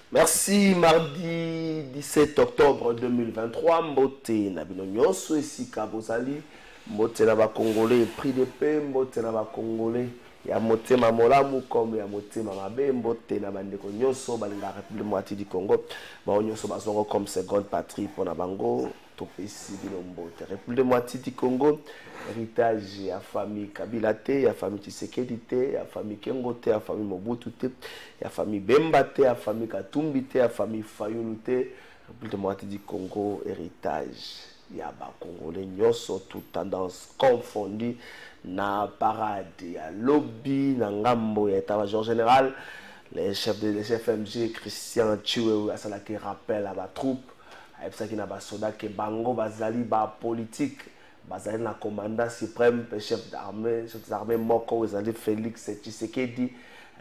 Merci, mardi 17 octobre 2023, Mbote Nabino Nyoso, ici Kabozali, Mbote Naba Congolais, prix de paix, Mbote Naba Congolais, ya Motema Molamu comme ya Motema Mabe, Mbote Naba Ndeko Nyoso, Balinga République Moitié du Congo, Bao Nyoso Bazongo comme seconde patrie pour Nabango, Topesi Bilombote, République Moitié du Congo, héritage ya famille Kabila te, ya famille Tshisekedi te, ya famille Kengo te, ya famille Mobutu te, ya famille Bemba te, ya famille Katumbi te, ya famille Fayulu te, République Moitié du Congo, héritage ya ba Congolais nyoso, toute tendance confondue, na parade ya lobby, na ngambo ya état-major général, les chefs de FMG, Christian Chiwewe, à cela qui rappelle à la troupe, à ça qui n'a pas soda que bango bazali ba politique. Bazali na commandant suprême, chef d'armée moko ezali Félix Tshisekedi,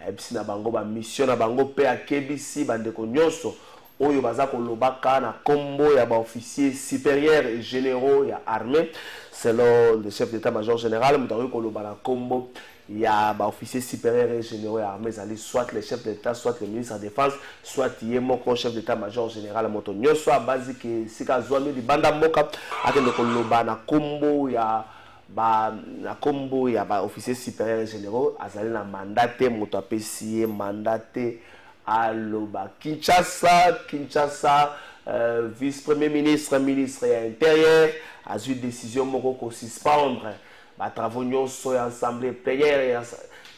ebisi na bango ba mission na bango pe akebisi bandeko nyonso oyo baza kolobaka na kombo ya ba officiers supérieurs et généraux ya armée selon le chef d'état-major général mutakoki koloba na kombo ya ba officiers supérieurs et généraux ya armée ezali soit le chef d'état soit le ministre de la défense soit ye moko chef d'état-major général moto nyonso abazi ke sika zwami libanda mboka akende koloba na kombo ya na kombo ya ba officiers supérieurs et généraux azali na mandat te moto apesi ye mandat te aloba Kinshasa vice-premier ministre ministre ya intérieur a eu décision moko ko suspendre ba travaux nyonso ya assemblée plénière et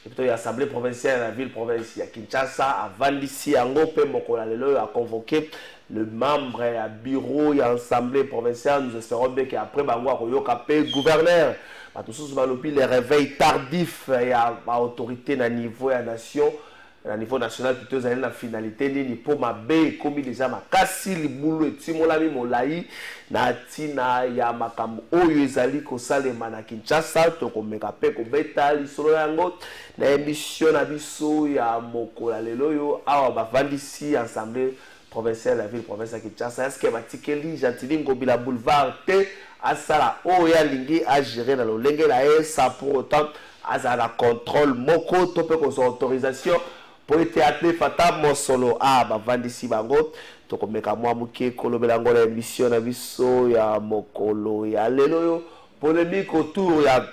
plutôt l'Assemblée provinciale de la ville provinciale Kinshasa a vandisi yango pe mokola lelo a convoqué le membre à bureau et l'Assemblée provinciale. Nous espérons bien qu'après bango akoyoka pe gouverneur ba tous sous balobi les réveils tardifs ya ba autorité na niveau ya nation à niveau national plutôt à la finalité ni pour ma bé comme déjà ma kasi libulu etimolami molai na tina ya makambo oyo ezali ko salema na Kinshasa to ko meka pe ko beta lisolo yango na émission na biso ya mokola lelo yo awa bavandisi assemblée provinciale la ville provinciale Kinshasa est-ce que batikeli Gentili Ngobila boulevard te asala oya lingi a gérer na lolenge la ça pour autant azala contrôle moko to pe ko autorisation pour être appelé Fata Mosolo a bavandisi bango to komeka mwa muke kolobela ngo la émission na biso ya mokolo ya lelo yo polémique autour ya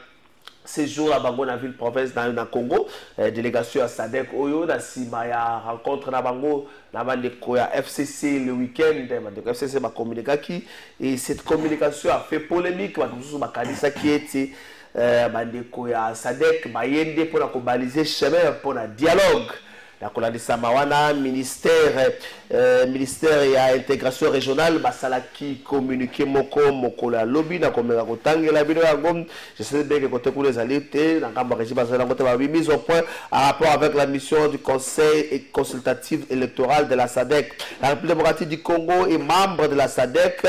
séjour à bango na ville province na Congo délégation à SADC oyo na sima ya rencontre na bango na bandeko ya FCC le week-end bandeko FCC ba communiquaki et cette communication a fait polémique ba tous ba kanisa qui était bandeko ya SADC ba yende pour ko baliser chemin pour la dialogue la kolandisa mawana ministère ya intégration régionale basalaki communiquer moko la lobby na komeka kotangela bino yango je sais bien que côté pour les alliés na kamba régime basala côté ba mise au point en rapport avec la mission du conseil consultatif électoral de la SADC. La République démocratique du Congo est membre de la SADC.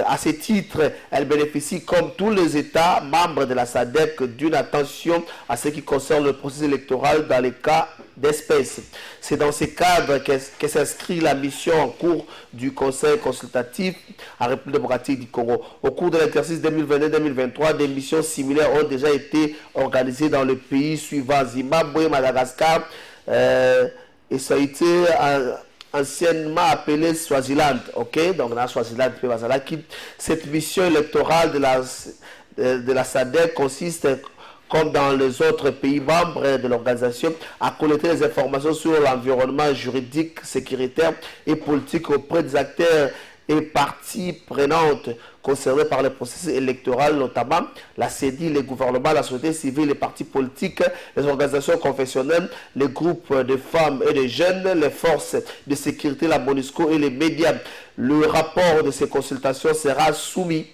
À ce titre, elle bénéficie comme tous les États membres de la SADC d'une attention à ce qui concerne le processus électoral dans les cas d'espèce. C'est dans ce cadre que s'inscrit la mission en cours du Conseil consultatif en République démocratique du Congo. Au cours de l'exercice 2022-2023, des missions similaires ont déjà été organisées dans le pays suivant Zimbabwe, Madagascar, et ça a été anciennement appelé Swaziland, ok? Donc dans Swaziland, cette mission électorale de la SADC consiste, comme dans les autres pays membres de l'organisation, à collecter les informations sur l'environnement juridique, sécuritaire et politique auprès des acteurs et parties prenantes concernées par le processus électoral, notamment la CEDI, les gouvernements, la société civile, les partis politiques, les organisations confessionnelles, les groupes de femmes et de jeunes, les forces de sécurité, la MONUSCO et les médias. Le rapport de ces consultations sera soumis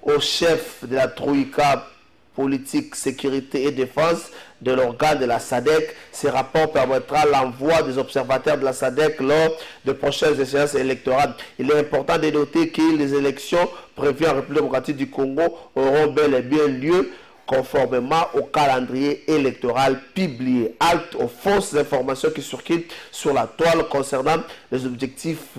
au chef de la Troïka politique, sécurité et défense de l'organe de la SADC. Ce rapport permettra l'envoi des observateurs de la SADC lors de prochaines échéances électorales. Il est important de noter que les élections prévues en République démocratique du Congo auront bel et bien lieu conformément au calendrier électoral publié. Halte aux fausses informations qui circulent sur la toile concernant les objectifs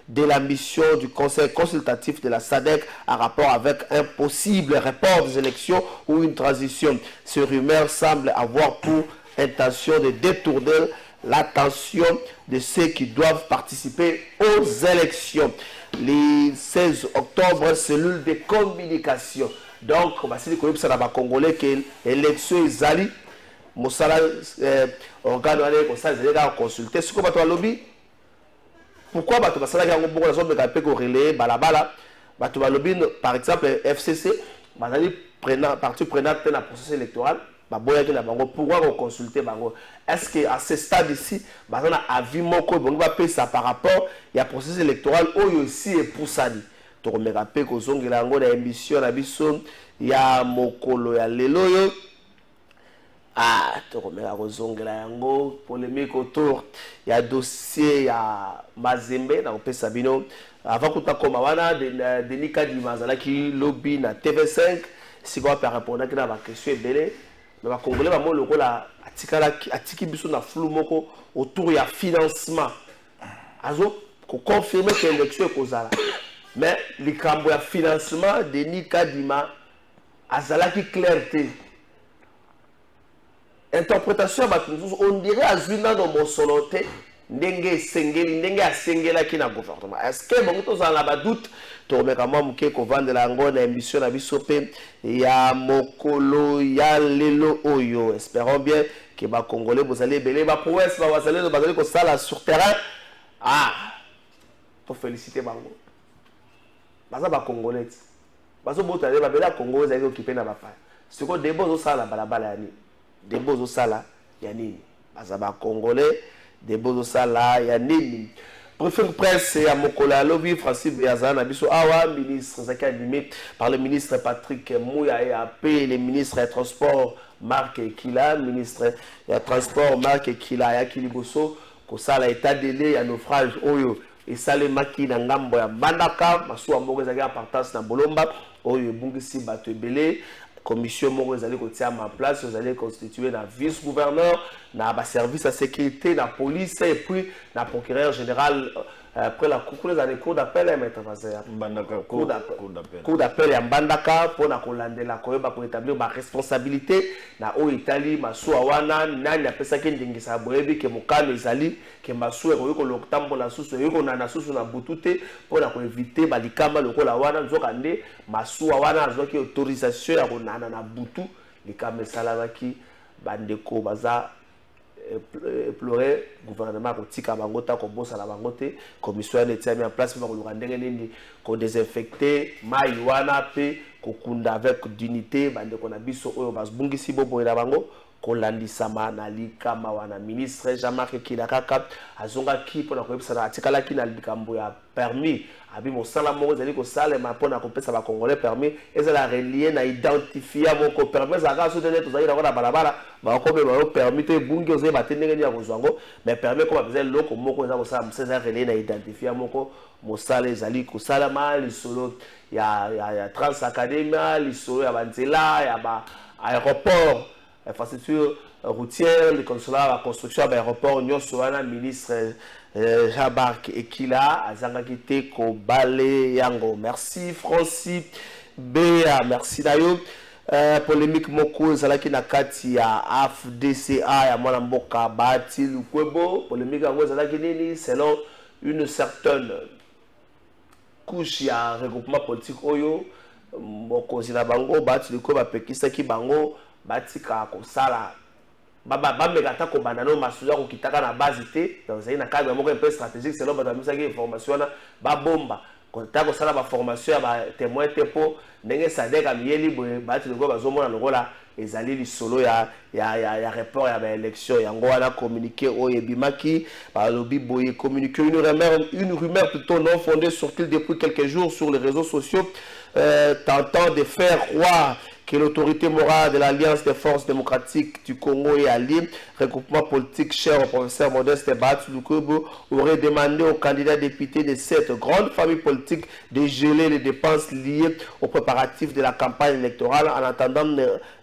de la mission du Conseil consultatif de la SADC en rapport avec un possible report des élections ou une transition. Ces rumeurs semblent avoir pour intention de détourner l'attention de ceux qui doivent participer aux élections. Le 16 octobre, cellule de communication. Donc, c'est le Congolais que l'élection est allée. Moussala, organe de consulter. Ce que tu as lobby, pourquoi tu as dit que tu as fait relais, balabala, tu as lobby, par exemple, FCC, parti prenant dans le processus électoral. Pourquoi consulter? Est-ce qu'à ce stade ici, on a avis ça par rapport au processus électoral où aussi est pour ça? Tu me rappelles que vous avez une émission, il y a Mokolo, il y a Lelo. Ah, tu me rappelles polémique autour. Il y a dossier, il y a Mazembe, dans le Sabino. Avant que tu aies comme Denis Kadimazala qui lobby na TV5, si tu as répondu à la question, mais les Congolais ont flou autour du financement. Ils ont confirmé que l'élection est causale. Mais le financement de Nikadima a qui clarté. Interprétation, on dirait à Zuna dans mon soloté, Ndenge Sengeli, Ndenge a Sengela qui n'a gouvernement. Est-ce que vous avez un doute? Tu remets quand même que vous vendez la ngone, émission à Bissopé, il y a Mokolo, il y a Lelo Oyo. Espérons bien que les Congolais, vous allez béler, les prouesses, vous allez comme ça sur terrain. Ah, pour féliciter Bango. Parce que les Congolais, parce que les Congolais, vous allez occuper dans la faille. Ce que des beaux ça la balabala, des beaux ça là, yani. Parce que les Congolais, des beaux ça là, yani. Préfère presse à Mokola Lobby, Francis Béazan, Abisso Awa, ministre Zaki animé par le ministre Patrick Mouya EAP, le ministre des Transports Marc Ekila, ministre des Transports Marc Ekila, Yakili Bosso, Kosala état délai à naufrage Oyo, et Salemaki Nangambo ya Bandaka, Masou Amore Zaga partance na Bolomba, Oyo Bungisi Batebele. Commission vous allez en place, vous allez constituer un vice-gouverneur, un service de sécurité, la police et puis le procureur général après la cour d'appel et maître cour d'appel à Mbandaka pour établir ma responsabilité na o Italie masu awana nani apesa ke ndingisa boyebi ke mokano ezali ke masu e ko loktambola susu e ko na susu na butute pour éviter balikamba lokola wana nzokande masu awana azoki autorisation ya konana na butu likamba salamaki bandeko baza pleurer gouvernement kotika bangota ko bossa la bangote commission était mis en place pour le ndenge nini ko désinfecter maiwana pe kokunda avec dignité bandeko na biso oyo basbungisi bobo ela bango kolandisama na likama wana ministre Jean-Marc Kilakaka azonga ki pona koyebisa na atikala ki na likambo ya permis abi mosala moko ezali kosalema mpona kopesa ba congolais permis ezala relié na identifier moko permis zaka so tene tozali na balabala ba ko be ba permis te bungi oze batendenge ya kozwango mais permis ko ba besoin loko moko eza kosala mseza relié na identifier moko mosala ezali kosalama lisolo ya Trans Academia lisolo ya banzela ya ba aéroport infrastructure routière, le consulat, la construction de l'aéroport, nous sommes le ministre Jean-Marc Ekila, Azangakite Kobale Yango. Merci Francis Béa, merci d'ailleurs. Polémique Moko, Zalaki Nakati ya AFDCA, ya Mwanamboka Bati Lukwebo, polémique Yango Zalaki Nini, selon une certaine couche ya regroupement politique Oyo, Moko Zinabango, Bati Lukwebo, Pekisaki Bango, Batika Kosala. Baba megata ko banano masuya ko kitaka na base té donc c'est une cadre moko un peu stratégique selon ba misaki information na ba bomba ko ta ko sala ba formation ba témoin tepo ndenge sadeka miyeli boye bati ngo bazomona lokola ezali lisolo ya rapport ya ba élection yango wana communiquer oyebimaki ba lobi boye communiquer une rumeur plutôt non fondée circule depuis quelques jours sur les réseaux sociaux tentant de faire croire que l'autorité morale de l'Alliance des forces démocratiques du Congo et Ali, regroupement politique cher au professeur Modeste Baatu Lukubu, aurait demandé aux candidats députés de cette grande famille politique de geler les dépenses liées aux préparatifs de la campagne électorale en attendant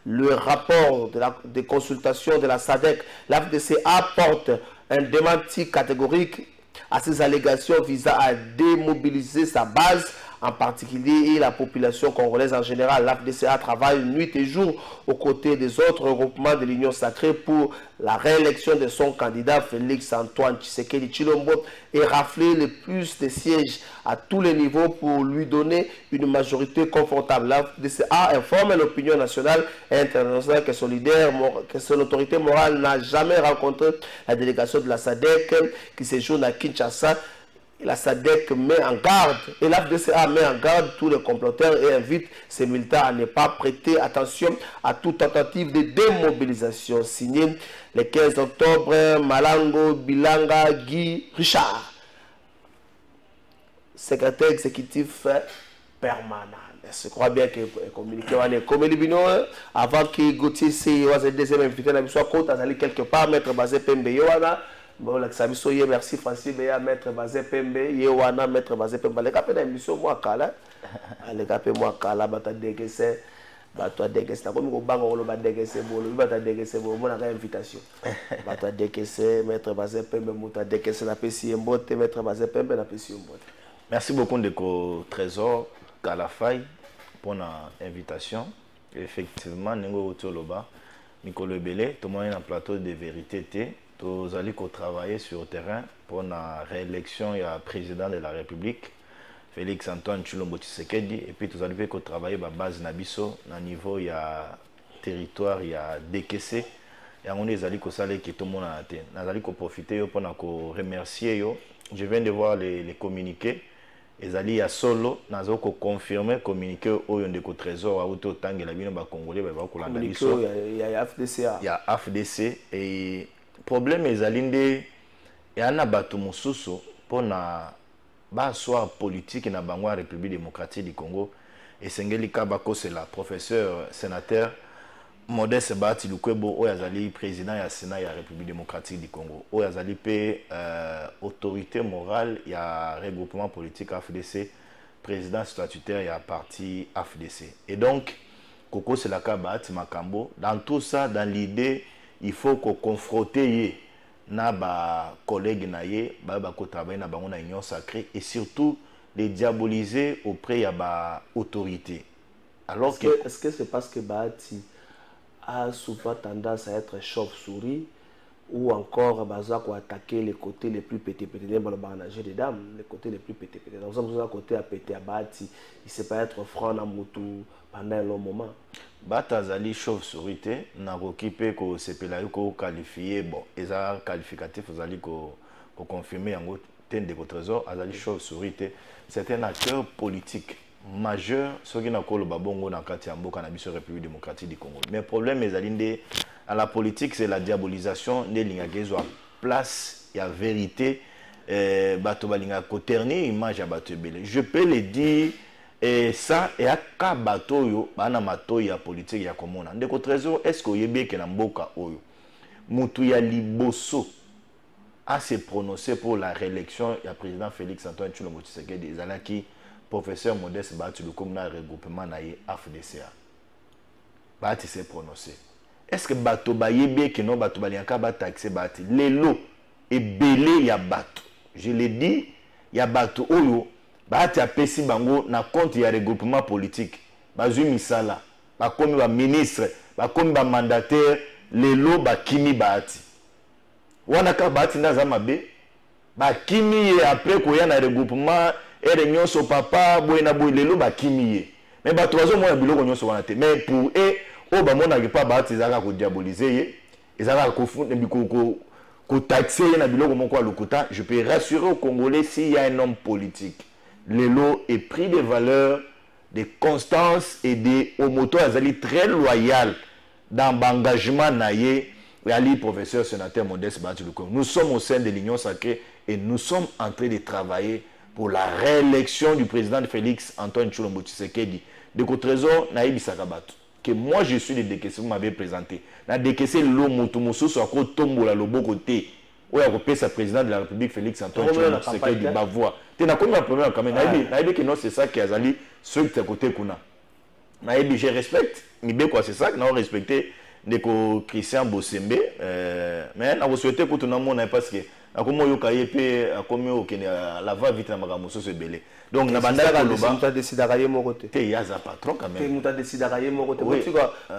le rapport de consultation de la SADC. La FDC apporte un démenti catégorique à ces allégations visant à démobiliser sa base, en particulier et la population congolaise en général. L'AFDCA travaille nuit et jour aux côtés des autres regroupements de l'Union sacrée pour la réélection de son candidat Félix Antoine Tshisekedi Tshilombo et rafler le plus de sièges à tous les niveaux pour lui donner une majorité confortable. L'AFDCA informe l'opinion nationale et internationale que son autorité morale n'a jamais rencontré la délégation de la SADC qui séjourne à Kinshasa. La SADC met en garde, et la FDCA met en garde tous les comploteurs et invite ces militaires à ne pas prêter attention à toute tentative de démobilisation. Signé le 15 octobre, Malango Bilanga Guy Richard, secrétaire exécutif permanent. Je crois bien que communiqué comme Libino avant que Gauthier soit le deuxième invité, la soit côte à aller quelque part, mettre basé Pembe Yoana. Bon, merci Francis Béa, maître Bazé Pembe, Yewana, maître Bazé Pembe. Les capés d'émission, moi, Kala. Les capés, moi, Kala, bata déguessé. Bata déguessé. Comme au banc, on va déguessé, bata déguessé, on a une invitation. Bata déguessé, maître Bazé Pembe, mouta déguessé, la PC Mbote, maître Bazé Pembe, la PC Mbote. Merci beaucoup, Ndeko Trésor, Kalafay, pour l'invitation. Effectivement, Nengo Otoloba, Nicolo Belé, tout le monde est en plateau de vérité. Nous allons travailler sur le terrain pour la réélection du président de la République, Félix Antoine Tshilombo Tshisekedi, et puis nous allons travailler sur la base Nabiso, au niveau du territoire, il y a décaissé, et on est allé que tout le monde a atteint. Nous allons profiter pour remercier. Je viens de voir les communiqués. Les alliés à solo, nous allons confirmer les communiqués au Trésor, à autant que la Bino Congolais, il y a FDCA. Il y a FDC et problème est alinde et ana bato mususu pour na ba soir politique na bangwa République démocratique du Congo et sengeli kabako c'est la professeur sénateur Modeste Baatu Lukubu oyazali président ya Sénat ya République démocratique du Congo oyazali pe autorité morale ya regroupement politique AFDC président statutaire ya parti AFDC et donc Koko c'est la kabati makambo dans tout ça dans l'idée il faut qu'on confronte na ba collègues naie ba ko travailler na bango na union sacrée et surtout les diaboliser auprès ya ba autorité. Alors est-ce que c'est parce que Baati a souvent tendance à être chauve-souris ou encore baza ko attaquer les côtés les plus pétés dans le barnage des dames, les côtés les plus pétés. Donc ça nous côté à péter à Baati, il sait pas être franc dans mutu pendant un long moment. Batazali chauve-souris na occupé ko sepela ko qualifier bon eza qualificatif azali ko confirmer yango tende ko trésor azali chauve-souris c'est un acteur politique majeur ce qui na ko lo babongo na kati ya mboka na biso République démocratique du Congo mais problème ezali nde à la politique c'est la diabolisation de lingagezo place ya vérité bato balinga ko ternir image ya bato ebele je peux le dire. Et ça, et à Kabato yo, bana mato ya politique ya komona. Ndeko Trésor, est-ce que yebie que na mboka oyo, mutu ya liboso a se prononcé pour la réélection du président Félix Antoine Tshilombo Tshisekedi, ezalaki professeur Modeste Baatu Lukubu na regroupement na ye AFDCA. Baati s'est prononcé. Est-ce que bato ba yebie que non bato baliaka ba taxer Baati lelo et belé ya bato. Je l'ai dit, ya bato oyo Baati a pesi bango na compte ya regroupement politique. Bazui misala, ba komi ba ministre, ba komi ba mandataire, lelo ba kimi Baati. Wana ka Baati ndaza mabe, ba kimi ye après koya na regroupement ere nyonso papa boye na boye lelo ba kimi ye. Mais ba troisième mois biloko nyonso wana te. Mais pour eux, o ba mona ke pa Baati zaka ko diaboliser ye, ezaka ko funda bikoko ko taxer na biloko moko a lokuta, je peux rassurer aux Congolais s'il y a un homme politique. Lelo est pris des valeurs, de constance et de moto azali très loyal dans l'engagement naïe et ali professeur sénateur Modeste Baatu Lukubu. Nous sommes au sein de l'Union sacrée et nous sommes en train de travailler pour la réélection du président Félix Antoine Tshilombo Tshisekedi. De ko trésor naïbi sakabatu. que moi je suis le décaissé, vous m'avez présenté. Na décaissé l'homme moto soit tombo la lobo côté. Ou à côté sa président de la République Félix Antoine Tshisekedi du Bavois. Tu n'as comme la première quand même. Naïbi que non c'est ça qui a zali ceux de côté kuna. Naïbi je respecte. Mais quoi c'est ça que nous respecté de Christian Bossembe. Mais on souhaité que tout le monde parce que comme yo kayepe comme yo la va vite na magamuso se belé. Donc na banda ko loba muta décida kaye mon côté. Te yaza patron quand même. Muta décida kaye mon côté.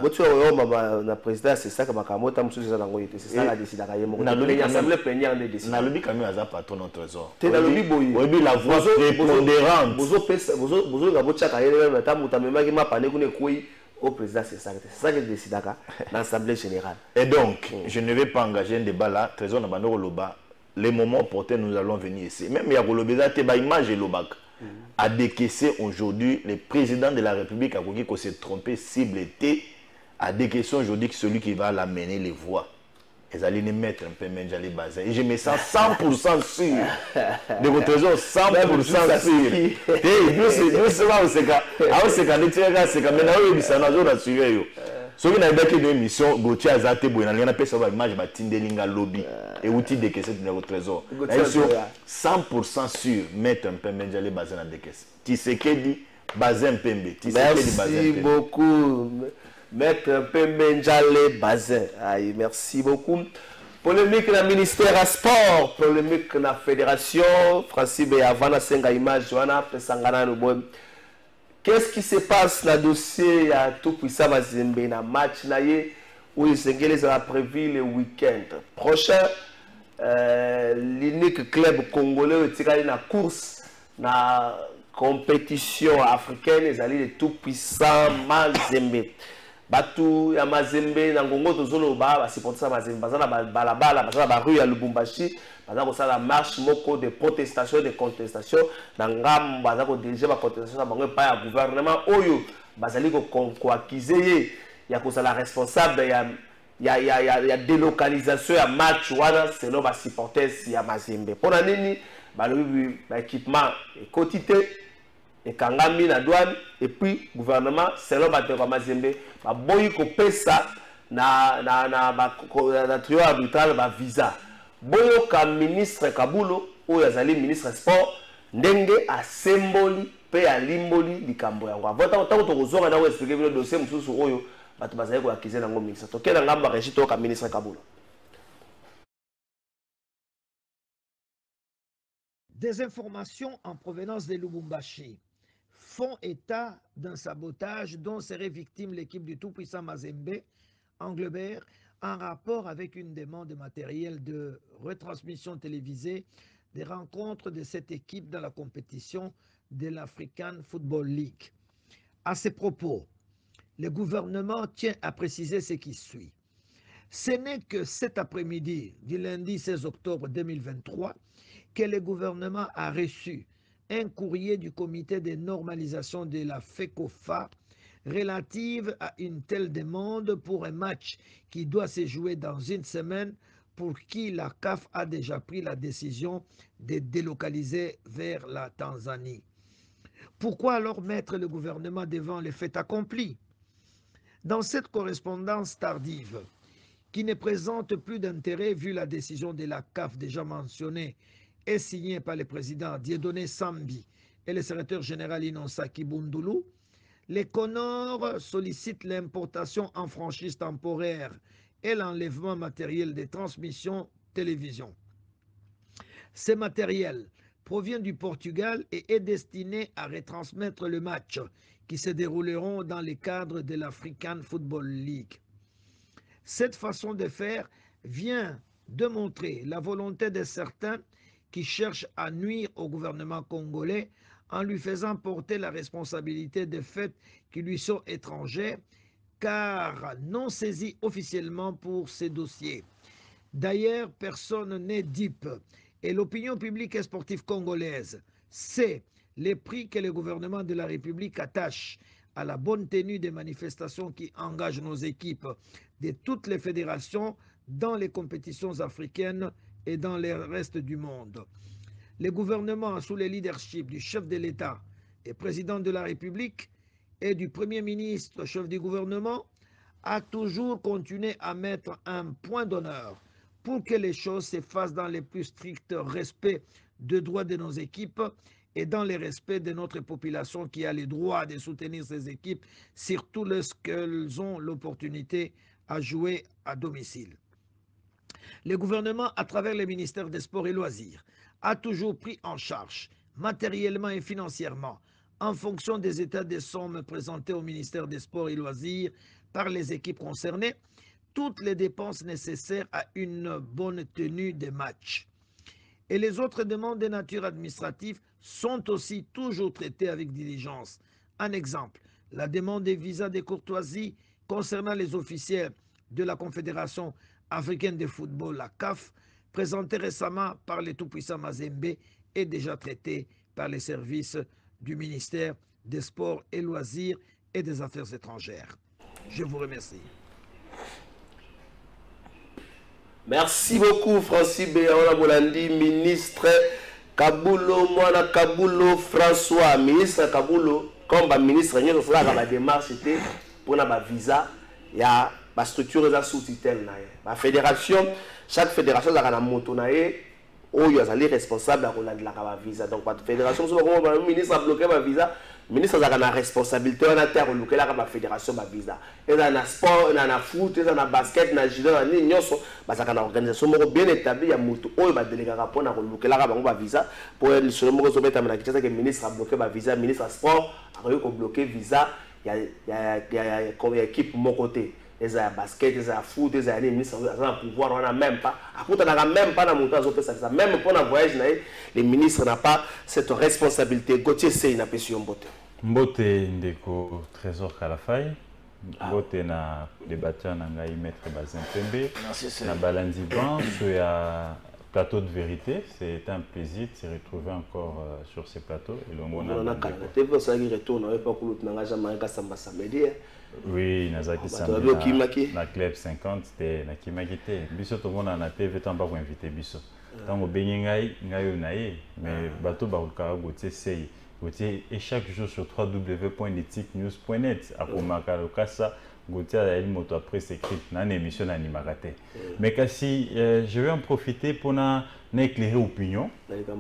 Botu yo mama na président c'est ça que makamota musu ça nango yete. C'est ça la décida kaye mon côté. Na lobi assemblée plénière de décision. Na lobi quand même yaza patron notre trésor. Te na lobi boyi. Oui la voix prépondérante. Bozo ga bocha kaye même ta muta mema ki mapane kune koi au président c'est ça que décide dans l'Assemblée générale. Et donc, je ne vais pas engager un débat là, trésor na bando loba. Les moments opportuns, nous allons venir ici. Même il y a Golobeza, Teba Image et Lobak a décaissé aujourd'hui le président de la République a dit qu'on s'est trompé, cible était a décaissé aujourd'hui que celui qui va l'amener les voix. Ils allaient les mettre un peu Menjali Bazin. Et je me sens 100% sûr de votre trésor, 100% sûr. Et nous sommes c'est quand maintenant ils sont rassurés. Ce qui n'a pas été une émission, Gauthier Azate Bouena, il y a une image de Tindelinga Lobby et outil de caisses de notre trésor. 100% sûr, mettre un peu Menjali Bazin à décaisser. Tshisekedi Bazin Pembe. Merci beaucoup. Mettre un peu Menjali Bazin. Merci beaucoup. Polémique dans le ministère à sport, polémique dans la fédération. Francis Béavana Senga Image, Joana, Pesangana Nubouem. Qu'est-ce qui se passe dans le dossier à tout puissant Mazembe dans le match où les a prévu le week-end prochain? L'unique club congolais qui est dans la course, dans la compétition africaine, ils allaient le tout puissant Mazembe. Batu ya Mazembe na Ngongo tozolo ba supporter Mazembe bazana balabala bazana ba rue ya Lubumbashi bazana ko sala marche moko de protestation de contestation na ngam bazana ko diriger ba contestation bango pa ya gouvernement oyo bazali ko accuser ye ya ko sala responsable ya délocalisation ya match wana selon ba supporters ya Mazembe pona nini ba lobi ba équipement et quotité et kangami na douane et puis gouvernement selon bateko Mazembe ba boyi ko pesa na trio arbitral ba visa boyo ka ministre Kabulo oyo azali ministre sport ndenge asemboli pe alimboli likambo yango avota tango tokozonga na expliquer le dossier mususu oyo bato bazali ko accuser nango ministre tokela ngamba régito ka ministre Kabulo. Des informations en provenance de Lubumbashi font état d'un sabotage dont serait victime l'équipe du tout-puissant Mazembe, Anglebert, en rapport avec une demande matérielle de retransmission télévisée des rencontres de cette équipe dans la compétition de l'African Football League. À ces propos, le gouvernement tient à préciser ce qui suit. Ce n'est que cet après-midi du lundi 16 octobre 2023 que le gouvernement a reçu un courrier du comité de normalisation de la FECOFA relative à une telle demande pour un match qui doit se jouer dans une semaine pour qui la CAF a déjà pris la décision de délocaliser vers la Tanzanie. Pourquoi alors mettre le gouvernement devant les faits accomplis? Dans cette correspondance tardive, qui ne présente plus d'intérêt vu la décision de la CAF déjà mentionnée et signée par le président Dieudonné Sambi et le secrétaire général Innocent Kibundulu, les Conors sollicitent l'importation en franchise temporaire et l'enlèvement matériel des transmissions télévision. Ce matériel provient du Portugal et est destiné à retransmettre le match qui se dérouleront dans le cadre de l'African Football League. Cette façon de faire vient de montrer la volonté de certains qui cherchent à nuire au gouvernement congolais en lui faisant porter la responsabilité des faits qui lui sont étrangers, car non saisis officiellement pour ces dossiers. D'ailleurs, personne n'est dupe et l'opinion publique et sportive congolaise sait les prix que le gouvernement de la République attache à la bonne tenue des manifestations qui engagent nos équipes de toutes les fédérations dans les compétitions africaines et dans le reste du monde. Le gouvernement, sous le leadership du chef de l'État et président de la République, et du Premier ministre, chef du gouvernement, a toujours continué à mettre un point d'honneur pour que les choses se fassent dans le plus strict respect des droits de nos équipes et dans le respect de notre population qui a le droit de soutenir ces équipes, surtout lorsqu'elles ont l'opportunité à jouer à domicile. Le gouvernement, à travers le ministère des Sports et Loisirs, a toujours pris en charge, matériellement et financièrement, en fonction des états des sommes présentées au ministère des Sports et Loisirs par les équipes concernées, toutes les dépenses nécessaires à une bonne tenue des matchs. Et les autres demandes de nature administrative sont aussi toujours traitées avec diligence. Un exemple, la demande des visas de courtoisie concernant les officiels de la Confédération africaine de football, la CAF, présentée récemment par le tout-puissant Mazembe, est déjà traitée par les services du ministère des Sports et Loisirs et des Affaires étrangères. Je vous remercie. Merci beaucoup, Francis Béaola Bolandi, ministre Kabulo, Moana Kabulo, François, ministre Kabulo, comme ministre, nous avons fait la démarche pour la visa, il y a la structure de sous-tutelle. La fédération, chaque fédération a un moto, où il y a les responsables de la visa. Donc, la fédération, le ministre a bloqué la visa. Le ministre a la responsabilité de bloquer la fédération de visa. Il y a un sport, il y a un foot, il y a un basket, il y a un judo, il y a une organisation bien établie. Il y a un moto où il y a délégué pour bloquer la visa. Pour le ministre a bloqué la visa, le ministre du sport a bloqué la visa. Il y a une équipe de mon côté. Les basket, les foot, les ministres ont un pouvoir, on n'a même pas. On n'a même pas ça. Même pour un voyage, les ministres n'ont pas cette responsabilité. Gauthier Sey n'a pas su Mbote. Mbote ndeko Trésor Kalafay. Mbote na débatteur na ngai maître Bazin Pembe. Na Balandi Ban sur un plateau de vérité. C'est un plaisir de se retrouver encore sur ces plateaux. Et le monde on a TV ça qui retourne avec pas que l'autre n'a jamais Samba Samedi. Oui, Nazaki Samedi. Na Club 50 c'était na Kimagité. Biso tout le monde na TV tant pas pour inviter Biso. Tant au Beningai ngayo nae mais bateau ba ka Gauthier Sey. Gauthier et chaque jour sur www.eticnews.net à Komaka Lokasa Gauthier a une moto après écrit dans une émission d'animateur. Mais si je vais en profiter pour éclairer opinion.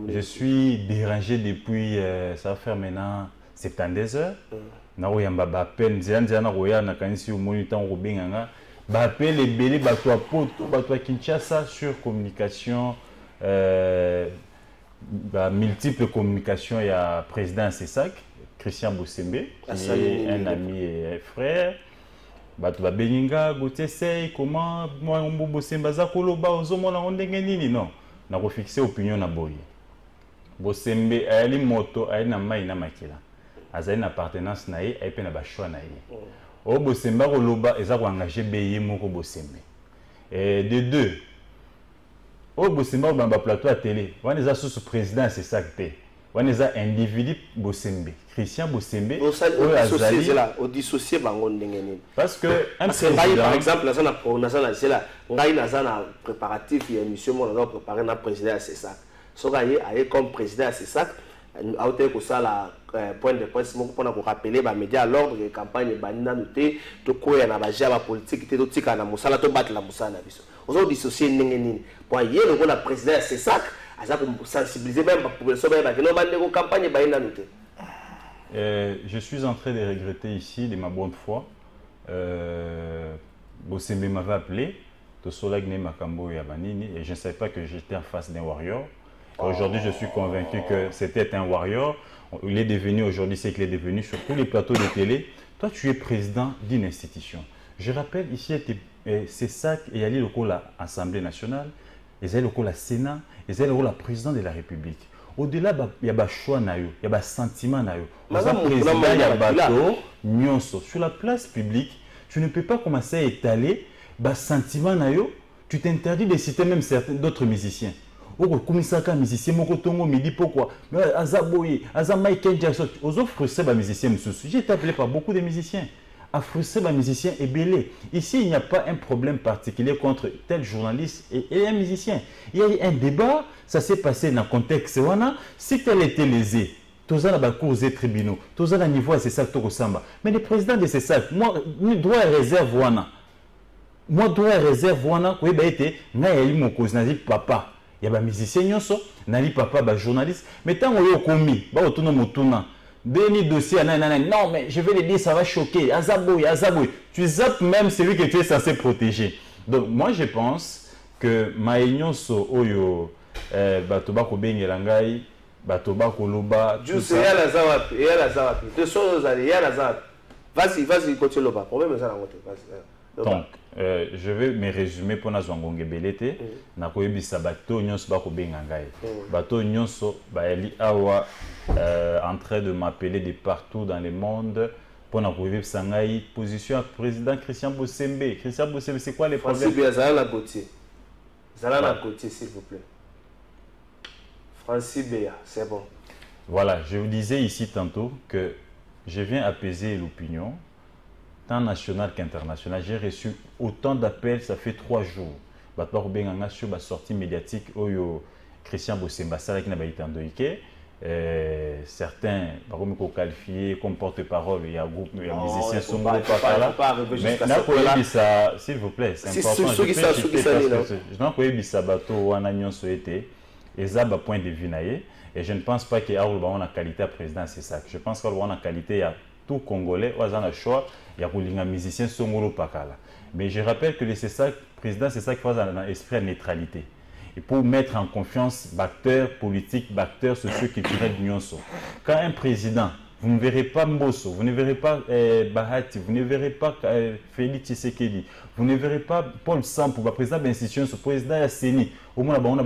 Je suis dérangé depuis ça va faire maintenant 72 heures. Na oyamba ba peine nzanza na roya na kanisi moniteur robenganga ba appel ebele ba to poto ba to Kinshasa sur communication multiple communication, il y a président CESAC, Christian Bosembe, qui est un ami et frère. Batu Beninga, Gauthier Sey, comment moi on Bosembe Zakolo ba ozomona ondengenini non. Na refixer opinion na boye. Bosembe ali moto ali na mai na makila. Azali na appartenance na ye, ayi pe na ba choix na ye. O Bosembe koloba eza ko engager beye moko Bosembe. Et de deux au Bosembe dans le plateau à télé, on est sous président c'est ça que on est individu Bosembe, Christian Bosembe, au dissocié parce que par exemple on a préparatif et émission on a préparé notre président c'est ça. So gagné aller comme président c'est ça. A été que ça la point de presse pour nous rappeler les médias à l'ordre de campagne banina noté to ko ya na baja ba politique te to tika na musala to battre la musala biso ozo dissocier nini pour hier le président c'est ça aza pour sensibiliser même pour population ba que no bande ko campagne banina noté. Je suis en train de regretter ici de ma bonne foi. Bosembe m'avait appelé to Solagne Makambo ya banini et je ne savais pas que j'étais en face d'un warrior. Aujourd'hui, je suis convaincu que c'était un warrior. Il est devenu aujourd'hui, c'est qu'il est devenu sur tous les plateaux de télé. Toi, tu es président d'une institution. Je rappelle, ici, c'est ça qu'il y a le l'Assemblée nationale, il y a le Sénat, il y a le président de la République. Au-delà, il y a des choix, il y a des sentiments. Il y a des présidents, sur la place publique, tu ne peux pas commencer à étaler des sentiments. Tu t'interdis de citer même certains d'autres musiciens. Comme ça, un musicien, me dit pourquoi. Azaboye, Michael Jackson, aux autres frustrés, les musiciens, j'ai été appelé par beaucoup de musiciens. À frustrer les musiciens et belé. Ici, il n'y a pas un problème particulier contre tel journaliste et un musicien. Il y a eu un débat, ça s'est passé dans le contexte. Si tel était lésé, tous à la cours et tribunaux, tous à la niveau à ces sacs Samba. Mais le président de ces sacs, moi, il doit réserve wana. Moi, dois réserve wana, oui, bah, été, n'a eu mon cause, n'a dit papa. Il y a des musiciens, n'a dit papa, bah, journaliste. Mais tant qu'on est commis, bah, autonome, autonome. Dernier dossier, non, mais je vais le dire, ça va choquer. Azaboui, Azaboui. Tu zappes même celui que tu es censé protéger. Donc, moi, je pense que Maïnyon so oyo, Batoba Kobengelangai, Batoba Koloba. Juste, il y a la zawapi, il y a la zawapi. De choses, il y a la zawapi. Vas-y, continue le bas. Problème, ça, vas-y. Donc, je vais me résumer pour nous zongonge belete. Na koyebisa bato nyonso ba kobengangai. Bato nyonso ba eli awa en train de m'appeler de partout dans le monde pour na koyebisa ngai position à président Christian Bosembe. Christian Bosembe, c'est quoi les problèmes? Francis Béa Gauthier. Zalana Gauthier, s'il vous plaît. Francis Béa, c'est bon. Voilà, je vous disais ici tantôt que je viens apaiser l'opinion. Tant national qu'international, j'ai reçu autant d'appels, ça fait 3 jours. Batba Benga sur la sortie médiatique Oyo Christian Bosemba qui n'a pas été endoïqué. Certains, par exemple, qualifiés comme porte-parole, il y a un groupe, il y a des musiciens sont pas là. Mais là, s'il vous plaît, c'est important. Je n'en peux pas ça bateau ou en agnon souhaité. Et ça, point de vue naïe. Et je ne pense pas qu'il y a une qualité à président, c'est ça. Je pense qu'il y a une qualité à tout Congolais, ou à un choix, il y a un musicien Songolo Pakala. Mais je rappelle que le président, c'est ça qui fait un esprit de neutralité. Et pour mettre en confiance acteurs politiques, acteurs socio-culturels d'Union. Quand un président, vous ne verrez pas Mbosso, vous ne verrez pas Bahati, vous ne verrez pas Félix Tshisekedi, vous ne verrez pas Paul Sampo, le président de l'institution, le président Yasseni, au moins on a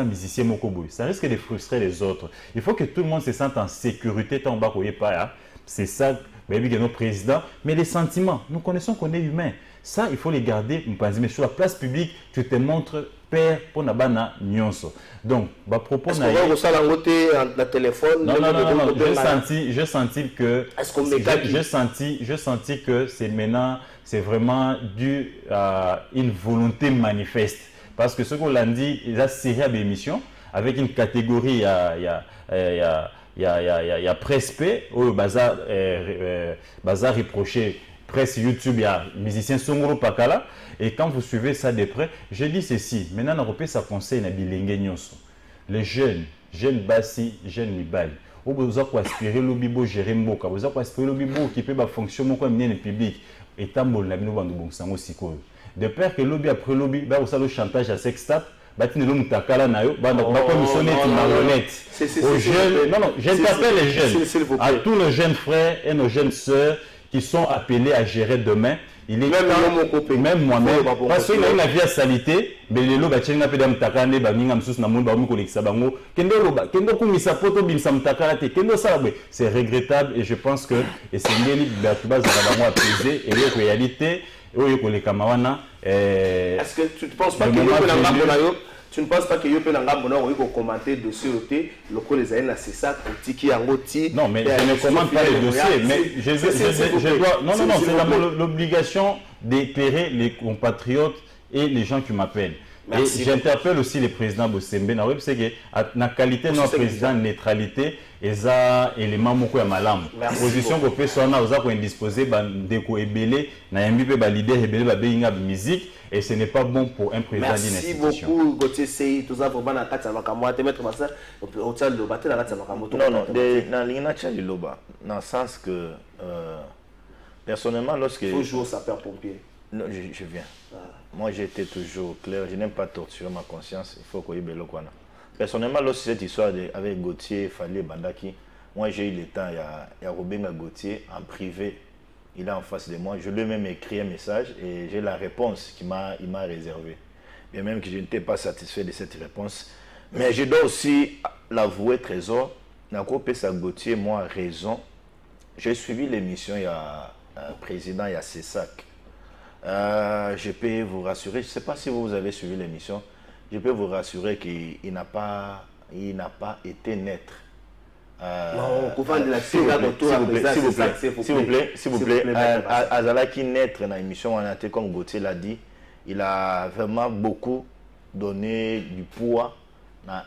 musicien Mokoboy. Ça risque de frustrer les autres. Il faut que tout le monde se sente en sécurité tant bas qu'on pas. C'est ça, nos présidents. Mais les sentiments, nous connaissons qu'on est humain. Ça, il faut les garder. Mais sur la place publique, tu te montres père pour Nabana Nyonso. Donc, à propos de la téléphone. Non. J'ai senti que. J'ai senti que c'est maintenant, c'est vraiment dû à une volonté manifeste. Parce que ce qu'on l'a dit, il a série d'émissions avec une catégorie, il y a Presse P, au Bazar reproché, Presse YouTube, il y a musicien Songoro Pakala. Et quand vous suivez ça de près, je dis ceci. Maintenant, on repère ça conseil na bilingue nyonso. Les jeunes bassi, jeunes mibali. Vous avez aspirer le bibo gérer mboka. Vous avez aspirer le bibo qui peut fonctionner comme le public. Et tant bon la bino bandu bon sango siko. De peur que lobby après lobby, bah vous avez le chantage à sextap. Batine l'homme takala nayo, bah donc comme sonner une marionnette. Aux jeunes, non, j'interpelle les jeunes, à tous nos jeunes frères et nos jeunes sœurs qui sont appelés à gérer demain. Il est même moi-même, parce qu'il a une vie à salité, mais les lots n'a pas d'amtakane, baminga msus na monde bamu kolekisa bango, kendo loba, kendo kumisa poto bim samtakala te, kendo salabwe. C'est regrettable et je pense que et c'est ngeli batuba zarabango apaiser et les réalités oyo koleka mawana. Est-ce que tu ne penses pas que tu ne penses pas que Yopé Nangam Bono commenter le dossier le coup les années c'est ça Tiki Angoti. Non mais je ne commente pas le dossier mais je dois non c'est l'obligation d'éclairer les compatriotes et les gens qui m'appellent. Et j'interpelle aussi le président Bosembe na web c'est que na qualité de notre président neutralité et ça élément moko ya malamu position ko pesa na oza ko indisposer ba ndeko ebele na yambi pe ba leader ebele ba beinga musique. Et ce n'est pas bon pour un président d'une institution. Merci beaucoup, Gauthier Sey. Tout ça, pour que tu mettre ça, au tient de battre la Non, dans le sens que, personnellement, lorsque. Toujours sapeur-pompier. Non, je viens. Moi, j'étais toujours clair. Je n'aime pas torturer ma conscience. Il faut qu'il y ait de personnellement, lorsque cette histoire avec Gauthier, Fallé, Bandaki, moi, j'ai eu le temps. Il y a Robin Gauthier en privé. Il est en face de moi. Je lui ai même écrit un message et j'ai la réponse qu'il m'a réservée. Bien même que je n'étais pas satisfait de cette réponse. Mais je dois aussi l'avouer, Trésor. Nako Pesa Gauthier, moi, raison. J'ai suivi l'émission, il y a un président, il y a CESAC. Je peux vous rassurer, je ne sais pas si vous avez suivi l'émission, je peux vous rassurer qu'il n'a pas été naître. S'il vous plaît, Azalaki naître dans l'émission, comme Gauthier l'a dit, il a vraiment beaucoup donné du poids à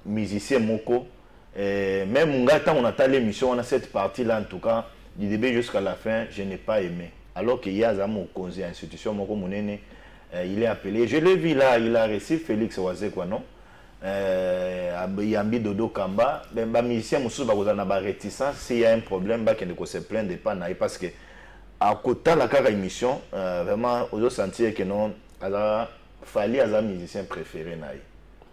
musicien Moko Même Ngata, on a tal l'émission, on a cette partie-là en tout cas, du début jusqu'à la fin, je n'ai pas aimé. Alors qu'il y a un conseil institution, il est appelé. Je l'ai vu là, il a reçu Félix Oazé, quoi, non? Yambi Dodo Kamba, ben, musicien, réticence, s'il y a un problème, il ne se plaindre pas, parce que à côté de la émission, vraiment, on sentir que non, il fallait un musicien préféré.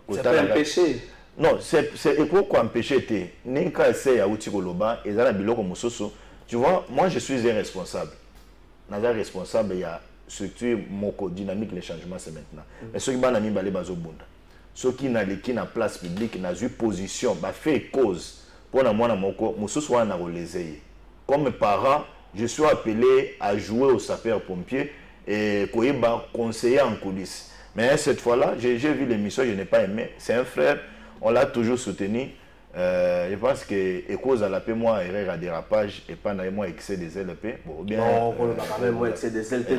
C'est pas un péché. Non, c'est pourquoi un péché était. Ninka essaie à Outikoloba, et dans la biloko Moussoso. Tu vois, moi je suis un responsable. Naza responsable, il y a structure, moko, dynamique, les changements, c'est maintenant. Mais ceux qui ont mis balé bazo bunda. Ceux qui n'ont pas place publique, n'ont eu position, bah fait cause. Pour moi, moko, Moussoso a les comme parent, je suis appelé à jouer au sapeur-pompier et conseiller en coulisses. Mais cette fois-là, j'ai vu l'émission, je n'ai pas aimé. C'est un frère, on l'a toujours soutenu. Je pense que cause à la paix, moi, erreur à dérapage et pas moi excès des LP. Bon, bien. Non, on va quand même moi excès des LP.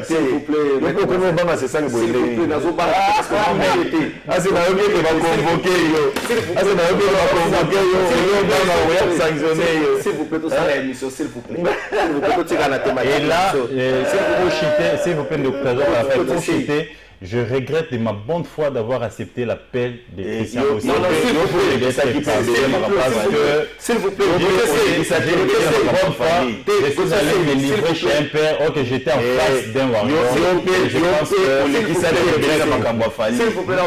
S'il vous plaît, c'est ça que vous voulez. Ah, c'est la qui va convoquer. Ah, c'est la qui va convoquer. Sanctionner. S'il vous plaît, tout ça, l'émission, s'il vous plaît. Et là, s'il vous plaît, pour chiter, je regrette de ma bonne foi d'avoir accepté l'appel de Christian Bossi. Non, s'il vous plaît, je suis allé me livrer chez un père, ok, j'étais en face d'un warrior. Je pense que s'il vous plaît,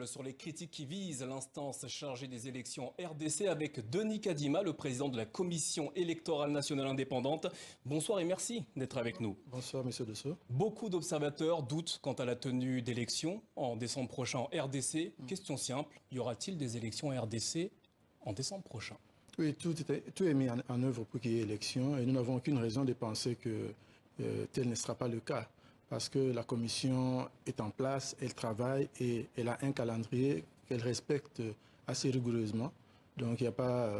sur les critiques qui visent l'instance chargée des élections RDC avec Denis Kadima, le président de la Commission électorale nationale indépendante. Bonsoir et merci d'être avec nous. Bonsoir, monsieur Dessau. Beaucoup d'observateurs doutent quant à la tenue d'élections en décembre prochain en RDC. Question simple, y aura-t-il des élections RDC en décembre prochain? Oui, tout est mis en œuvre pour qu'il y ait élection et nous n'avons aucune raison de penser que tel ne sera pas le cas. Parce que la commission est en place, elle travaille et elle a un calendrier qu'elle respecte assez rigoureusement. Donc il n'y a pas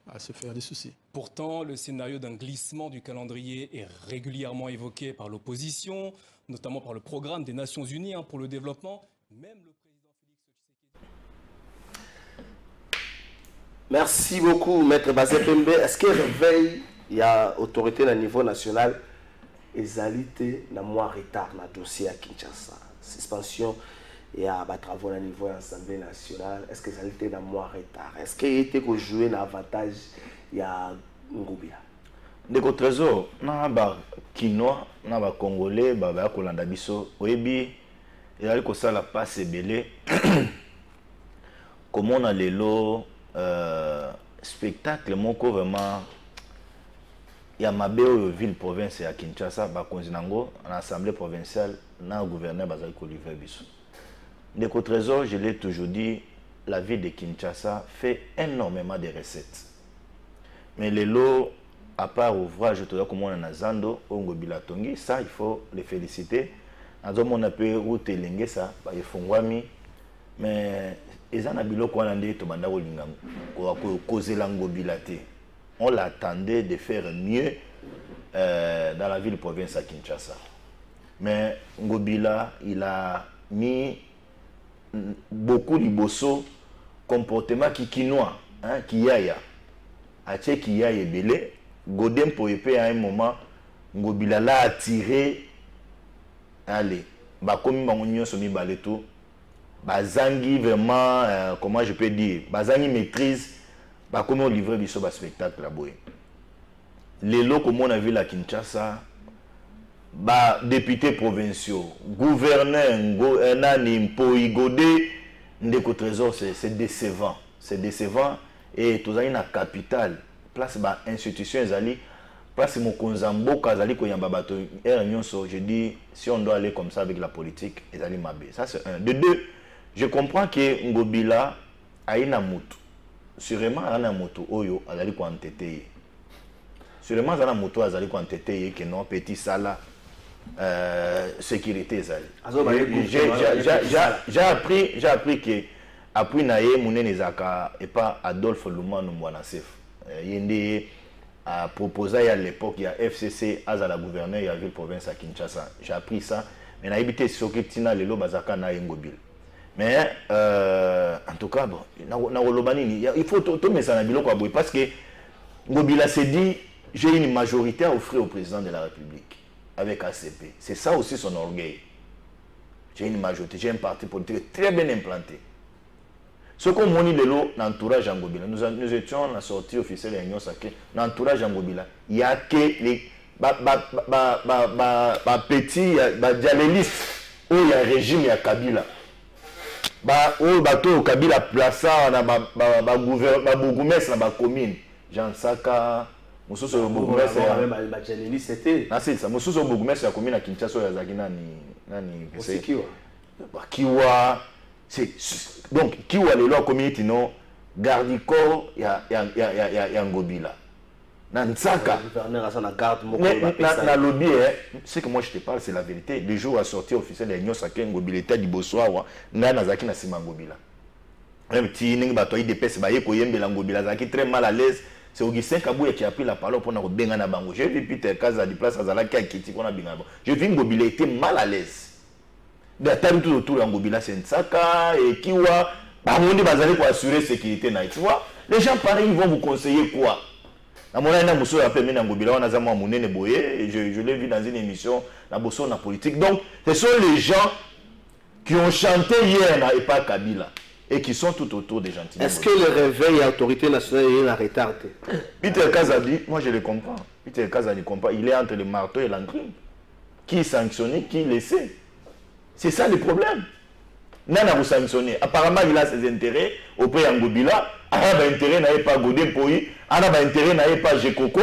à se faire des soucis. Pourtant, le scénario d'un glissement du calendrier est régulièrement évoqué par l'opposition, notamment par le programme des Nations Unies pour le développement. Même le président Félix Tshisekedi. Merci beaucoup, Maître Bazé Pembe. Est-ce qu'il réveille, il y a autorité au niveau national, ezalité na moi retard na dossier à Kinshasa, suspension et à travaux au niveau de l'Assemblée nationale? Est-ce que ezalité na moi retard? Est-ce qu'il était que jouer un avantage il y a Ngobila? Ndeko Trésor na ba Kinois na ba Congolais ba kolanda biso oyebi ezali ko sala passe ebele comment on a lelo spectacle moko vraiment ya mabe oyo ville province ya Kinshasa bakonzi nango en assemblée provinciale na gouverneur bazali ko livrer biso. Ndeko Trésor, je l'ai toujours dit, la ville de Kinshasa fait énormément de recettes. Mais les lots, à part ouvrage, tout comme on a Nazando, Ongo Bilatongi, ça il faut les féliciter. On a pu route lingue ça, il faut wami, mais ils en a biloko on a dit to banda lingango, ko causer lango bilate. On l'attendait de faire mieux dans la ville province à Kinshasa. Mais Ngobila, il a mis beaucoup de bosso comportement qui kinois, hein, qui yaya. Ache qui yaya belé, Godem Poépé à un moment, Ngobila l'a attiré. Allez, bakomi bangonyo somi baleto, bazangi vraiment, comment je peux dire, bazangi maîtrise. Bah, comment on livre biso ba spectacle là-bas. Les lots comme on a vu la Kinshasa, bah, députés provinciaux, gouverneurs, Nani, Poïgodé, Ndeko Trésor, c'est décevant. C'est décevant. Et tout ça, dans la capitale, place bah, institution, place mon Konzambo, Kazali, Koyambabato, je dis, si on doit aller comme ça avec la politique, Ezali Mabé. Ça, c'est un. De deux, je comprends que Ngobila a une amoute. Sûrement, il y a un moto oyo azali ko entêté. Sûrement, il y a un moto azali ko entêté que non petit sala sécurité zali. J'ai appris que après naye munene zaka et pas Adolphe Lumanu Mwanasef. Yende a proposé à l'époque, il y a FCC, à la gouverneure, il y a ville province à Kinshasa. J'ai appris ça. Mais on a habité sur Ketina, le Lobazaka, na Ngobil. Mais en tout cas, bon, il faut tout mettre ça dans le parce que Ngobila s'est dit, j'ai une majorité à offrir au président de la République avec ACP. C'est ça aussi son orgueil. J'ai une majorité, j'ai un parti politique très bien implanté. Ce qu'on m'a dit de l'entourage Ngobila, nous étions à la sortie officielle de l'Union Sacrée, l'entourage Ngobila, il n'y a que les petits, dialélistes, où il y a un régime, il y a Kabila. Où bateau Kabila plaça na bourgmestre na ba commune Jean Saka mususu bourgmestre ba dialélistes c'était na c'est ça mususu bourgmestre ya commune à Kinshasa ya zakina nani c'est Kiwa Kiwa c'est donc Kiwa le lo community non garde corps ya Ngobila na Ntsaka na lobby ce que moi je te parle c'est la vérité le jour à sortir officiel de l'Union Sacrée Ngobila était du Bossoa nga nazaki na sima Ngobila même ti ningi bato IDPS ba yeko yembela Ngobila zaki très mal à l'aise c'est Augustin Kabouya qui a pris la parole pour na benga na bango j'ai vu Peter Kaza du place azala qui a quitté qu'on a benga je vu Ngobila était mal à l'aise d'attendre tout autour de Ngobila c'est Ntsaka et Kiwa ba mondi bazali pour assurer sécurité na tu vois les gens pareils ils vont vous conseiller quoi. Je l'ai vu dans une émission, la bosso na politique. Donc, ce sont les gens qui ont chanté hier et pas Kabila et qui sont tout autour des gentils. Est-ce que le réveil à l'autorité nationale est en retard? Peter Kazadi, moi je le comprends. Peter Kazadi comprend. Il est entre le marteau et l'enclume. Qui sanctionne, qui laisse. C'est ça le problème. Nana vous sanctionner. Apparemment, il a ses intérêts auprès d'Angobila. Il a intérêt n'a pas Godé Poyi. Il a intérêt n'a pas Jekoko.